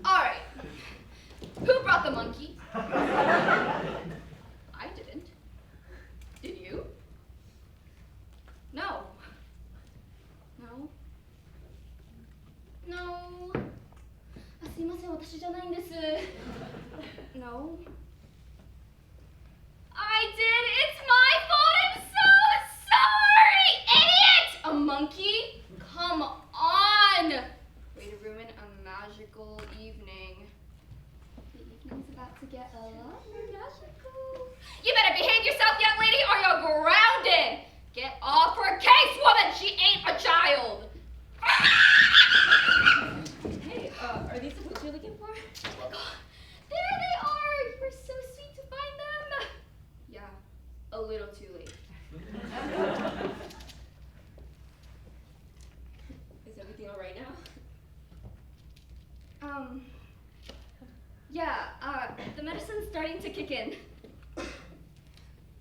All right. Who brought the monkey? I didn't. Did you? No. No. すいません、私じゃないんです。No. I did. It's my fault. I'm so sorry, idiot! A monkey? Come on. Way to ruin a magical evening. The evening's about to get a lot more magical. You better behave yourself, young lady, or you're grounded. Get off her case, woman. She ain't a child. Hey, are these the books you're looking for? Oh my god, there they are! You were so sweet to find them! Yeah, a little too late. Is everything alright now? Yeah, the medicine's starting to kick in.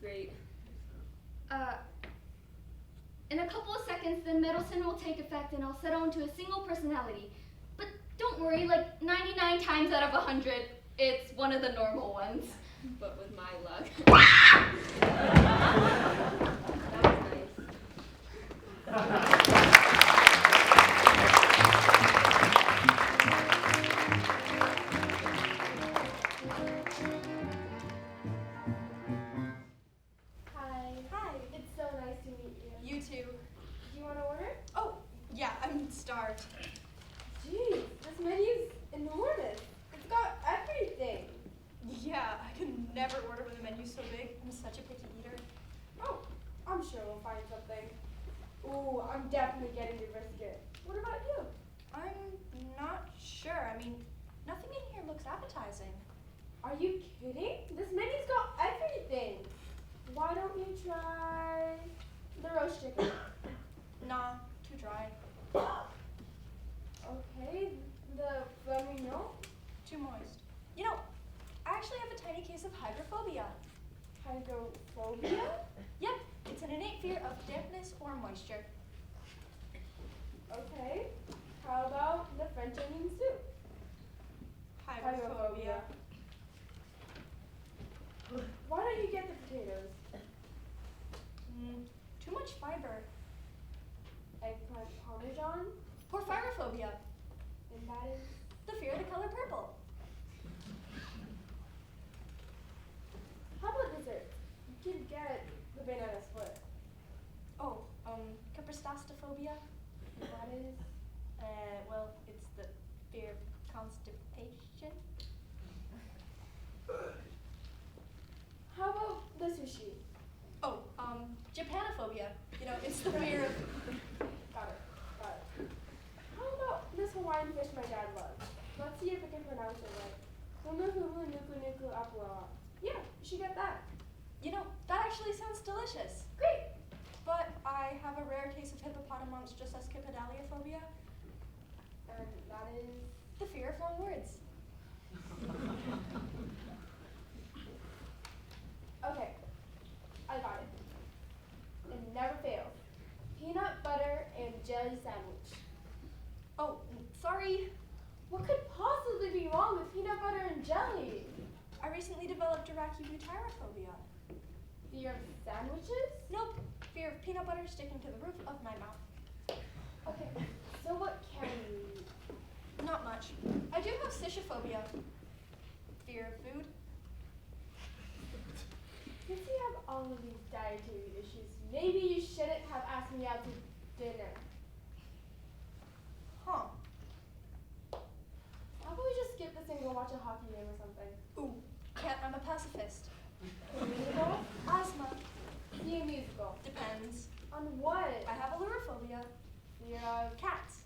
Great. In a couple of seconds, the medicine will take effect and I'll settle into a single personality. But don't worry, like 99 times out of 100, it's one of the normal ones. But with my luck. That was nice. Hi. It's so nice to meet you. You too. Do you want to order? Oh, yeah, I'm starved. Geez, this menu's enormous. It's got everything. Yeah, I can never order when the menu's so big. I'm such a picky eater. Oh, I'm sure we'll find something. Ooh, I'm definitely getting the brisket. What about you? I'm not sure. I mean, nothing in here looks appetizing. Are you kidding? This menu's got everything. Why don't you try the roast chicken? Nah, too dry. Okay, the filet mignon? Too moist. You know, I actually have a tiny case of hydrophobia. Hydrophobia? Yep, it's an innate fear of dampness or moisture. Okay, how about the French onion soup? Hydrophobia. Why don't you get the potatoes? Too much fiber. Eggplant parmesan? Porphyrophobia. And that is? The fear of the color purple. How about dessert? You could get the banana split. Oh, capristastophobia. That is? Well, it's the fear of constipation. How about the sushi? Oh, Japanophobia. You know, it's the fear of... Got it. How about this Hawaiian fish my dad loves? Let's see if I can pronounce it right. Hulu hulu nuku nuku apua. Yeah, you should get that. You know, that actually sounds delicious. Great. But I have a rare case of hippopotamonstrosesquipedaliophobia. And that is? The fear of long words. Okay. jelly. I recently developed arachibutyrophobia. Fear of sandwiches? Nope, fear of peanut butter sticking to the roof of my mouth. Okay, so what can you eat? Not much. I do have scissiophobia. Fear of food. Since you have all of these dietary issues, maybe you shouldn't have asked me out to dinner. Huh. How about we just skip this and go watch a hockey game or something? Ooh, can't, I'm a pacifist. A musical? Asthma. See a musical. Depends. On what? I have allurophobia. Fear of Cats.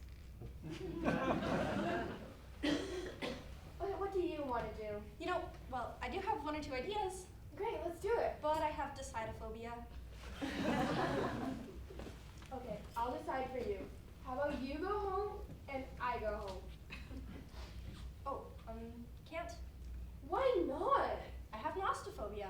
Okay, what do you want to do? You know, well, I do have one or two ideas, Great, let's do it. but I have decidophobia. Okay, I'll decide for you. How about you go home and I go home? Oh, can't. Why not? I have nostophobia.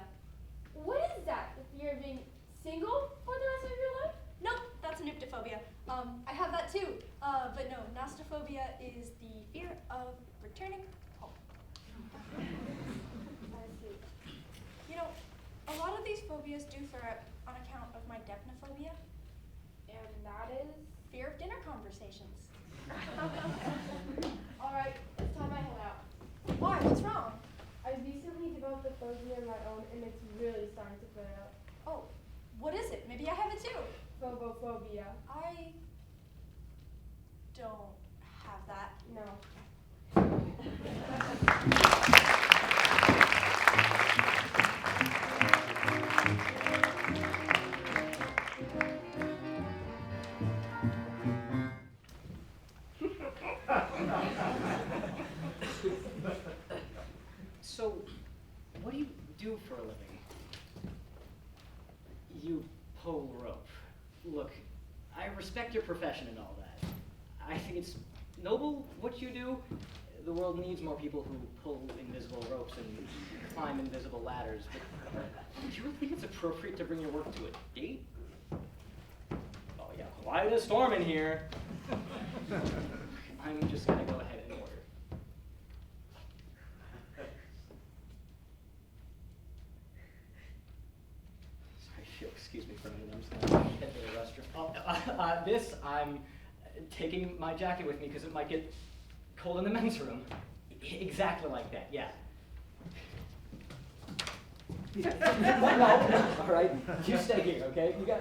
What is that? The fear of being single for the rest of your life? Nope, that's nyctophobia. I have that too. But no, nostophobia is the fear of returning home. I see. You know, a lot of these phobias do flare up on account of my depnophobia, And that is? fear of dinner conversations. Alright, it's time I head out. Why? What's wrong? I recently developed a phobia of my own and it's really starting to flare up. Oh, what is it? Maybe I have it too. Phobophobia. I don't have that. No. So, what do you do for a living? You pull rope. Look, I respect your profession and all that. I think it's noble what you do. The world needs more people who pull invisible ropes and climb invisible ladders. But do you really think it's appropriate to bring your work to a date? Oh yeah, quite a storm in here. I'm just gonna go ahead and order. Sorry, if you'll excuse me for a minute. I'm just gonna head to the restroom. Oh, this, I'm taking my jacket with me because it might get cold in the men's room. Exactly like that, yeah. No, all right, you stay here, okay? You got.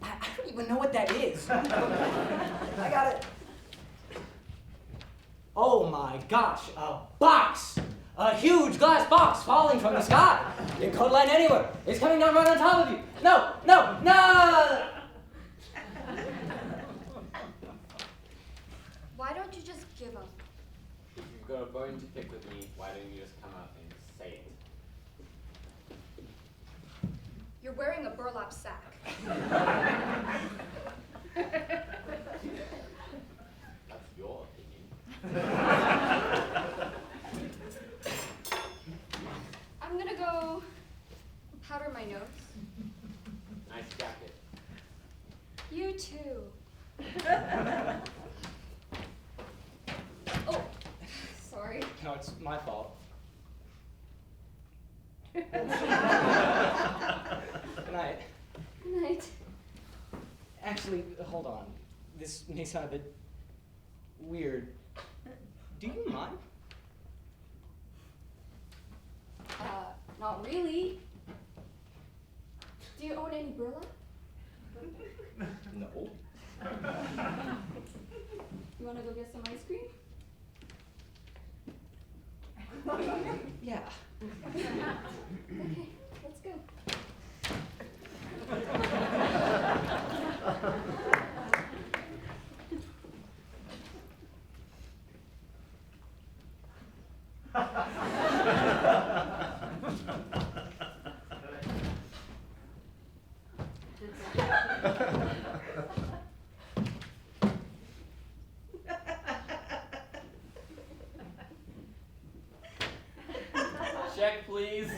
I don't even know what that is. I got it. Oh my gosh, a box! A huge glass box falling from the sky. It could land anywhere. It's coming down right on top of you. No, no, no! Why don't you just give up? If you've got a bone to pick with me, why don't you just come out and say it? You're wearing a burlap sack. That's your opinion. I'm gonna go powder my nose. Nice jacket. You too. Oh, sorry. No, it's my fault. Good night. Good night. Actually, hold on. This may sound a bit weird. Do you mind? Not really. Do you own any burlap? No. You wanna go get some ice cream? Yeah. Okay, let's go. Check, please.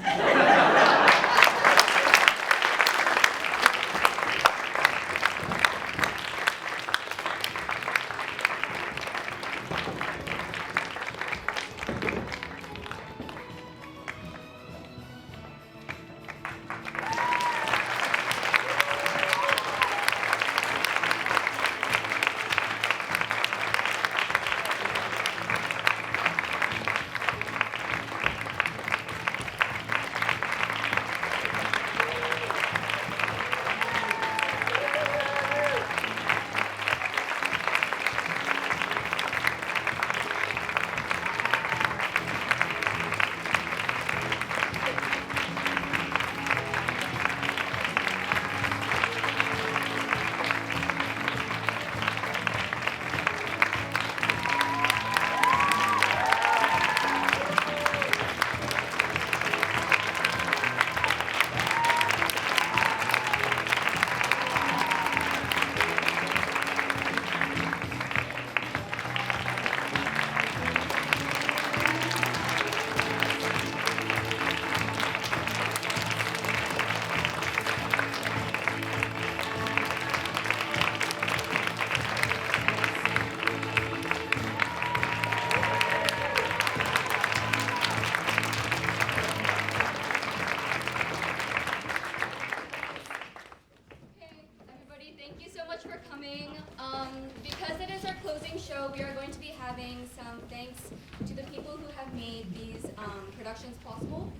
productions possible.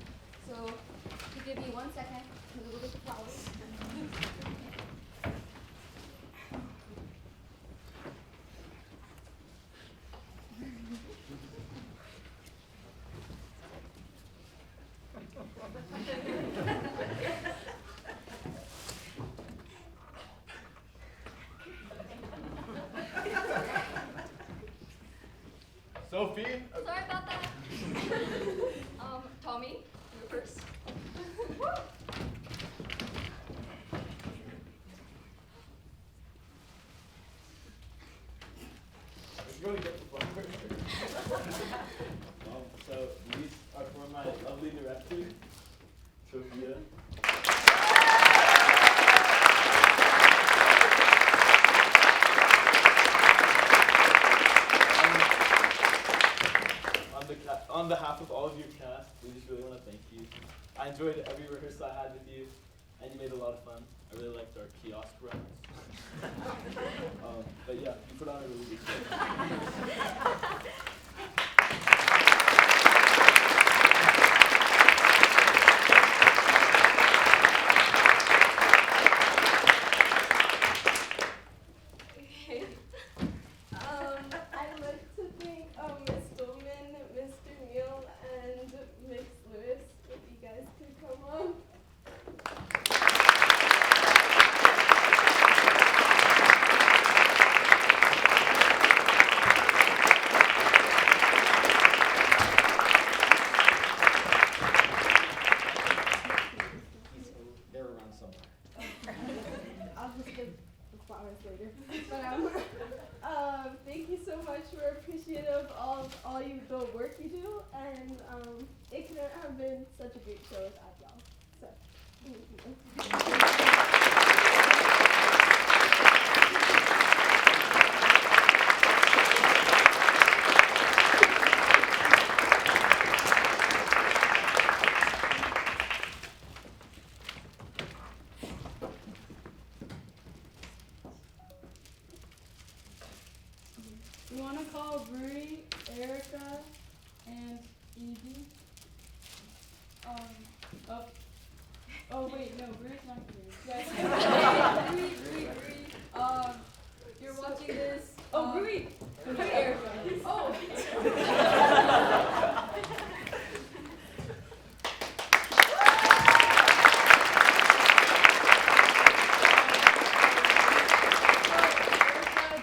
So if you give me 1 second, a little bit of flowers. Sophie? Sorry about that. Tommy, you're first. You're going to get the flowers. So these are for my lovely director, Sophia. On behalf of all of your cast, we just really want to thank you. I enjoyed every rehearsal I had with you, and you made it a lot of fun. I really liked our kiosk runs. But yeah, you put on a really good show. Okay. I'd like to thank Miss Bowman, Mr. Neal, and Miss Lewis. If you guys could come on. They're around somewhere. I'll just give the flowers later. But thank you so much. We're appreciative of all the work you do, and it couldn't have been such a great show without y'all. So thank you. You want to call Bree, Erica, and Evie? Up. Oh wait, no, Bree's not here. Yes. Bree. You're watching this. Oh, Bree. Erica. Oh.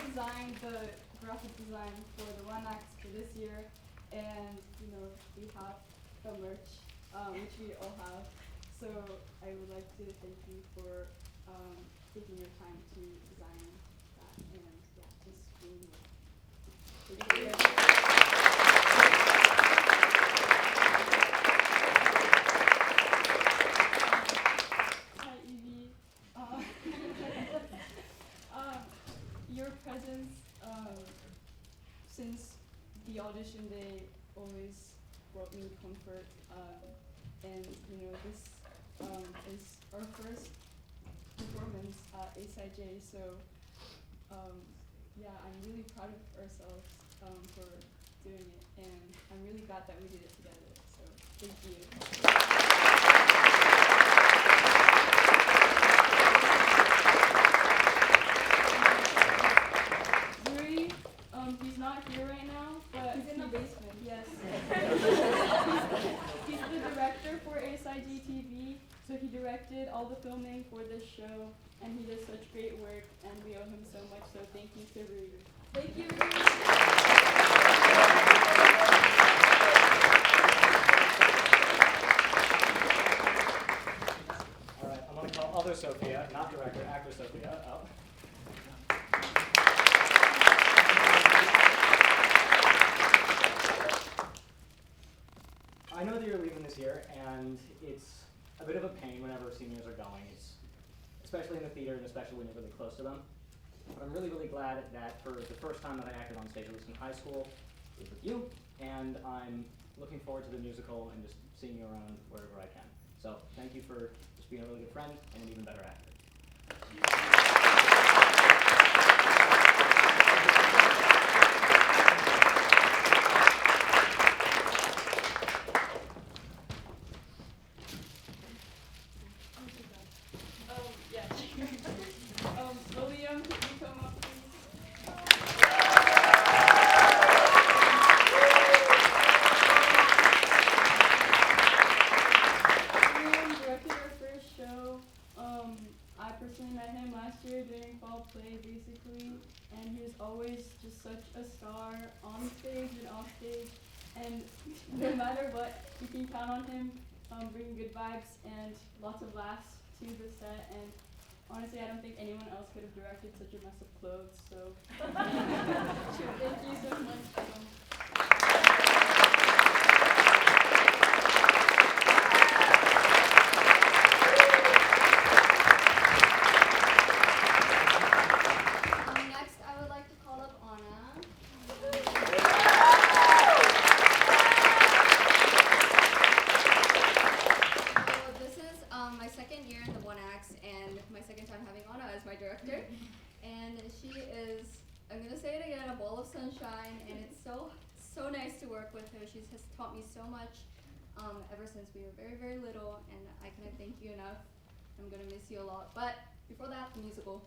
Designed the graphic design for the One Acts for this year, and we have the merch, which we all have. So I would like to thank you for taking your time to design that, and just being here. Thank you. Hi, Evie. Your presence since the audition day always brought me comfort, and this is our first performance at ASIJ, so I'm really proud of ourselves for doing it, and I'm really glad that we did it together, so thank you. He's not here right now, but He's in the basement. Yes. He's the director for ASIG TV, so he directed all the filming for this show, and he does such great work, and we owe him so much, so thank you to Rui. Thank you. All right, I'm going to call other Sophia, not director, actor Sophia, up. I know that you're leaving this year, and it's a bit of a pain whenever seniors are going, especially in the theater, and especially when you're really close to them. But I'm really, really glad that for the first time that I acted on stage, at least in high school, it was with you, and I'm looking forward to the musical and just seeing you around wherever I can. So thank you for just being a really good friend and an even better actor. and no matter what, you can count on him bringing good vibes and lots of laughs to the set. And honestly, I don't think anyone else could have directed such a mess of clothes. So thank you so much. Next, I would like to call up Anna. So this is my second year in the One Acts and my second time having Anna as my director. And she is, I'm gonna say it again, a ball of sunshine, and it's so nice to work with her. She has taught me so much ever since we were very, very little, and I cannot thank you enough. I'm gonna miss you a lot. But before that, the musical.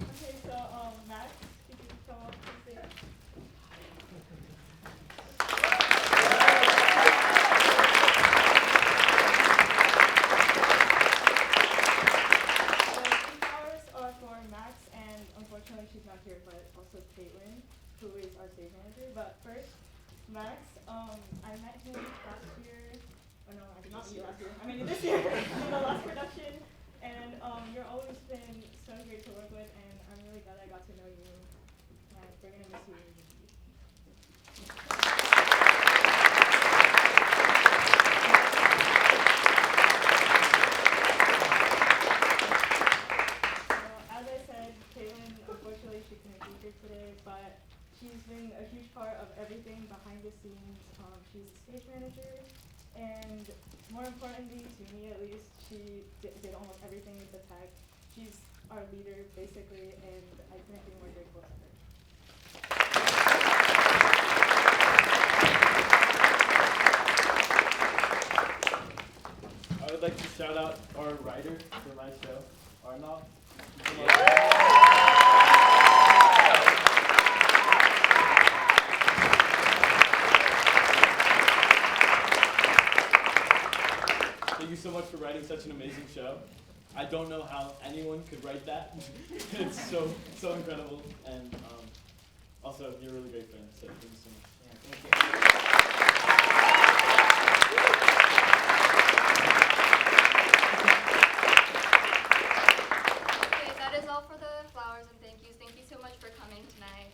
Okay, so Max, could you come up and say? So these flowers are for Max, and unfortunately she's not here, but also Caitlin, who is our stage manager. But first, Max, I met him last year. Oh no, I did not meet you last year. I mean this year in the last production, and you're always been so great to work with, and I'm really glad I got to know you. And we're gonna miss you. As I said, Caitlin, unfortunately, she couldn't be here today, but she's been a huge part of everything behind the scenes. She's a stage manager, and more importantly, to me at least, she did almost everything with the tech. She's our leader, basically, and I couldn't be more grateful to her. I would like to shout out our writer for my show, Arnav. Thank you so much for writing such an amazing show. I don't know how anyone could write that. It's so incredible, and also you're a really great friend. So thank you so much. Yeah, thank you. Okay, that is all for the flowers and thank yous. Thank you so much for coming tonight.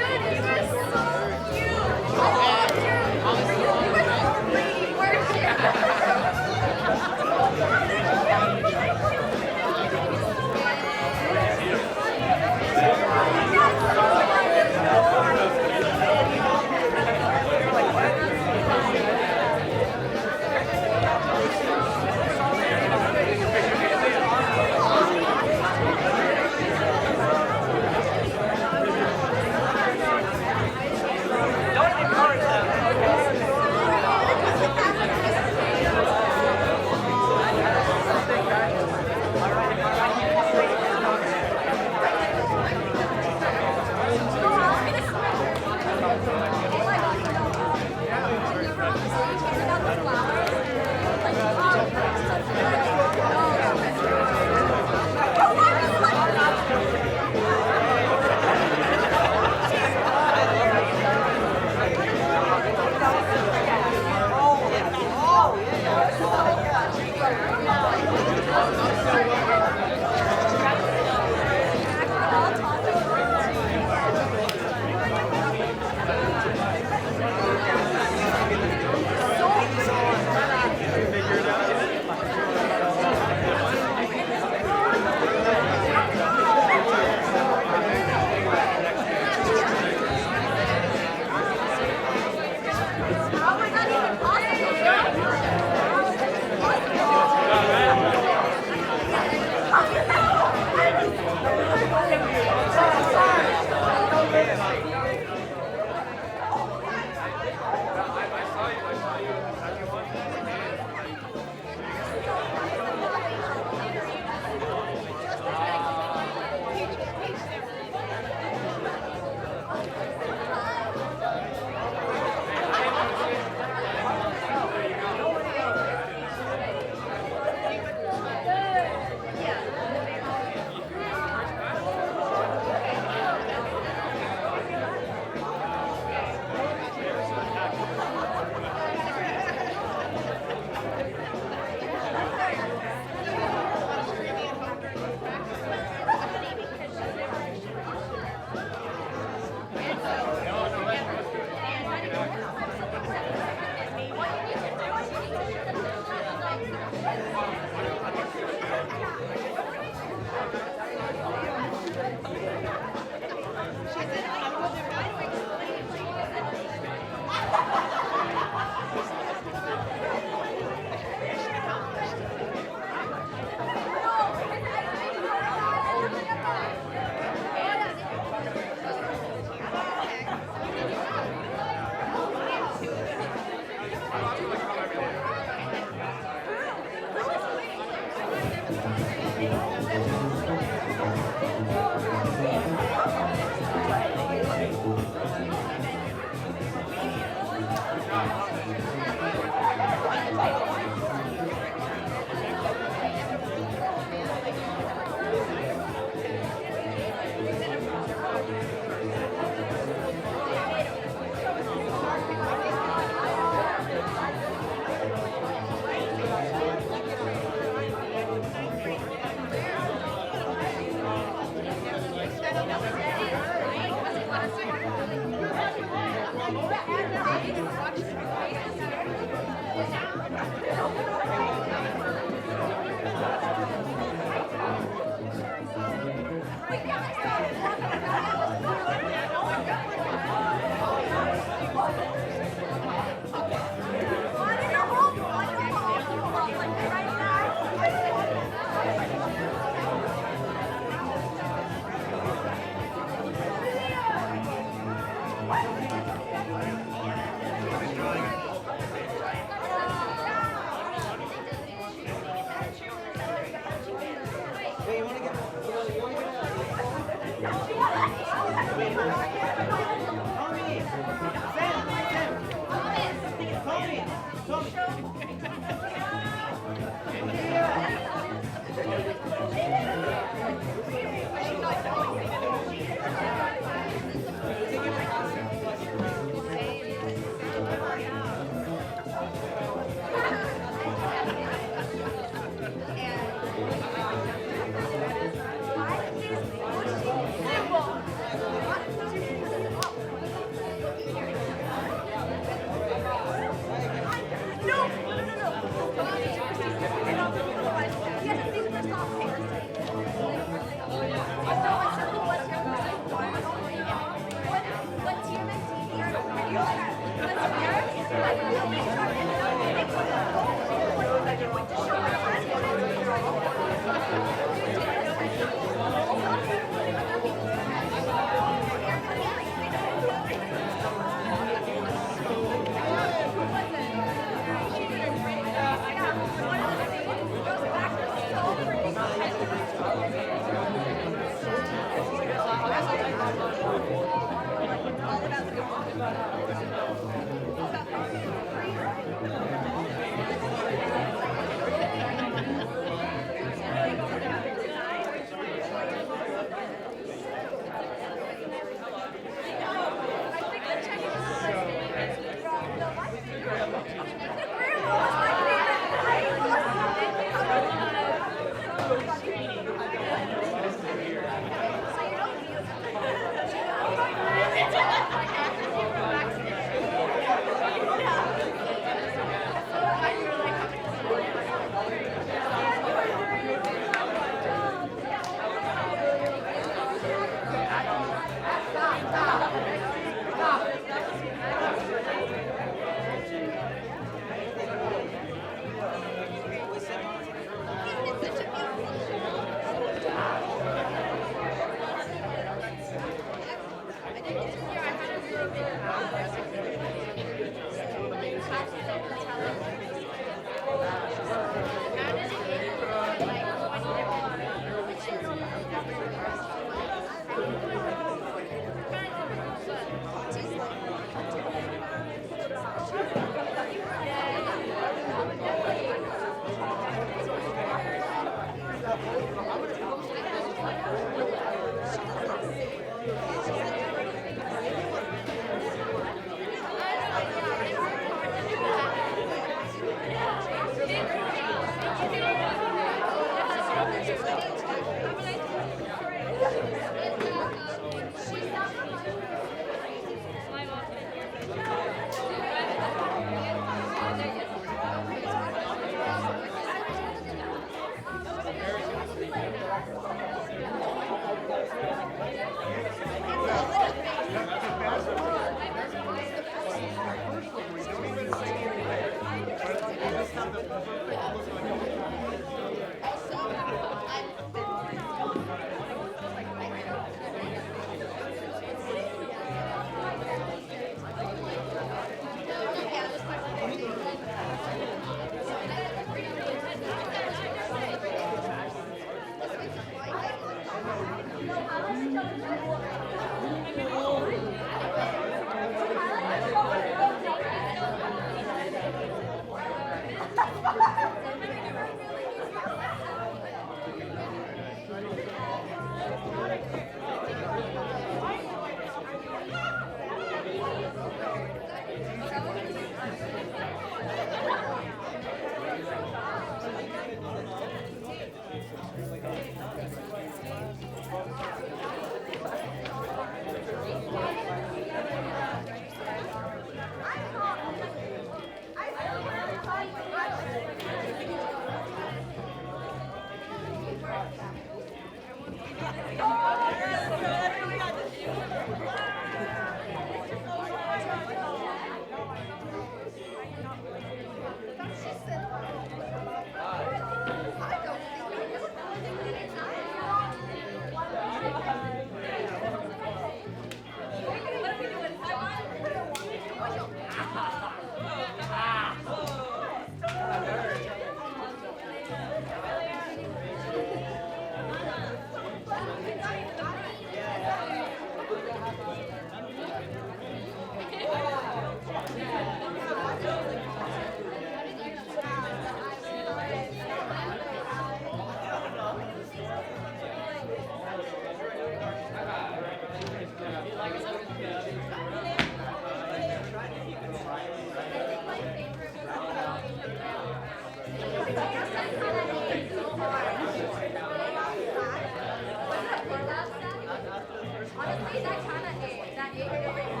That kind of ate. That ate very hard.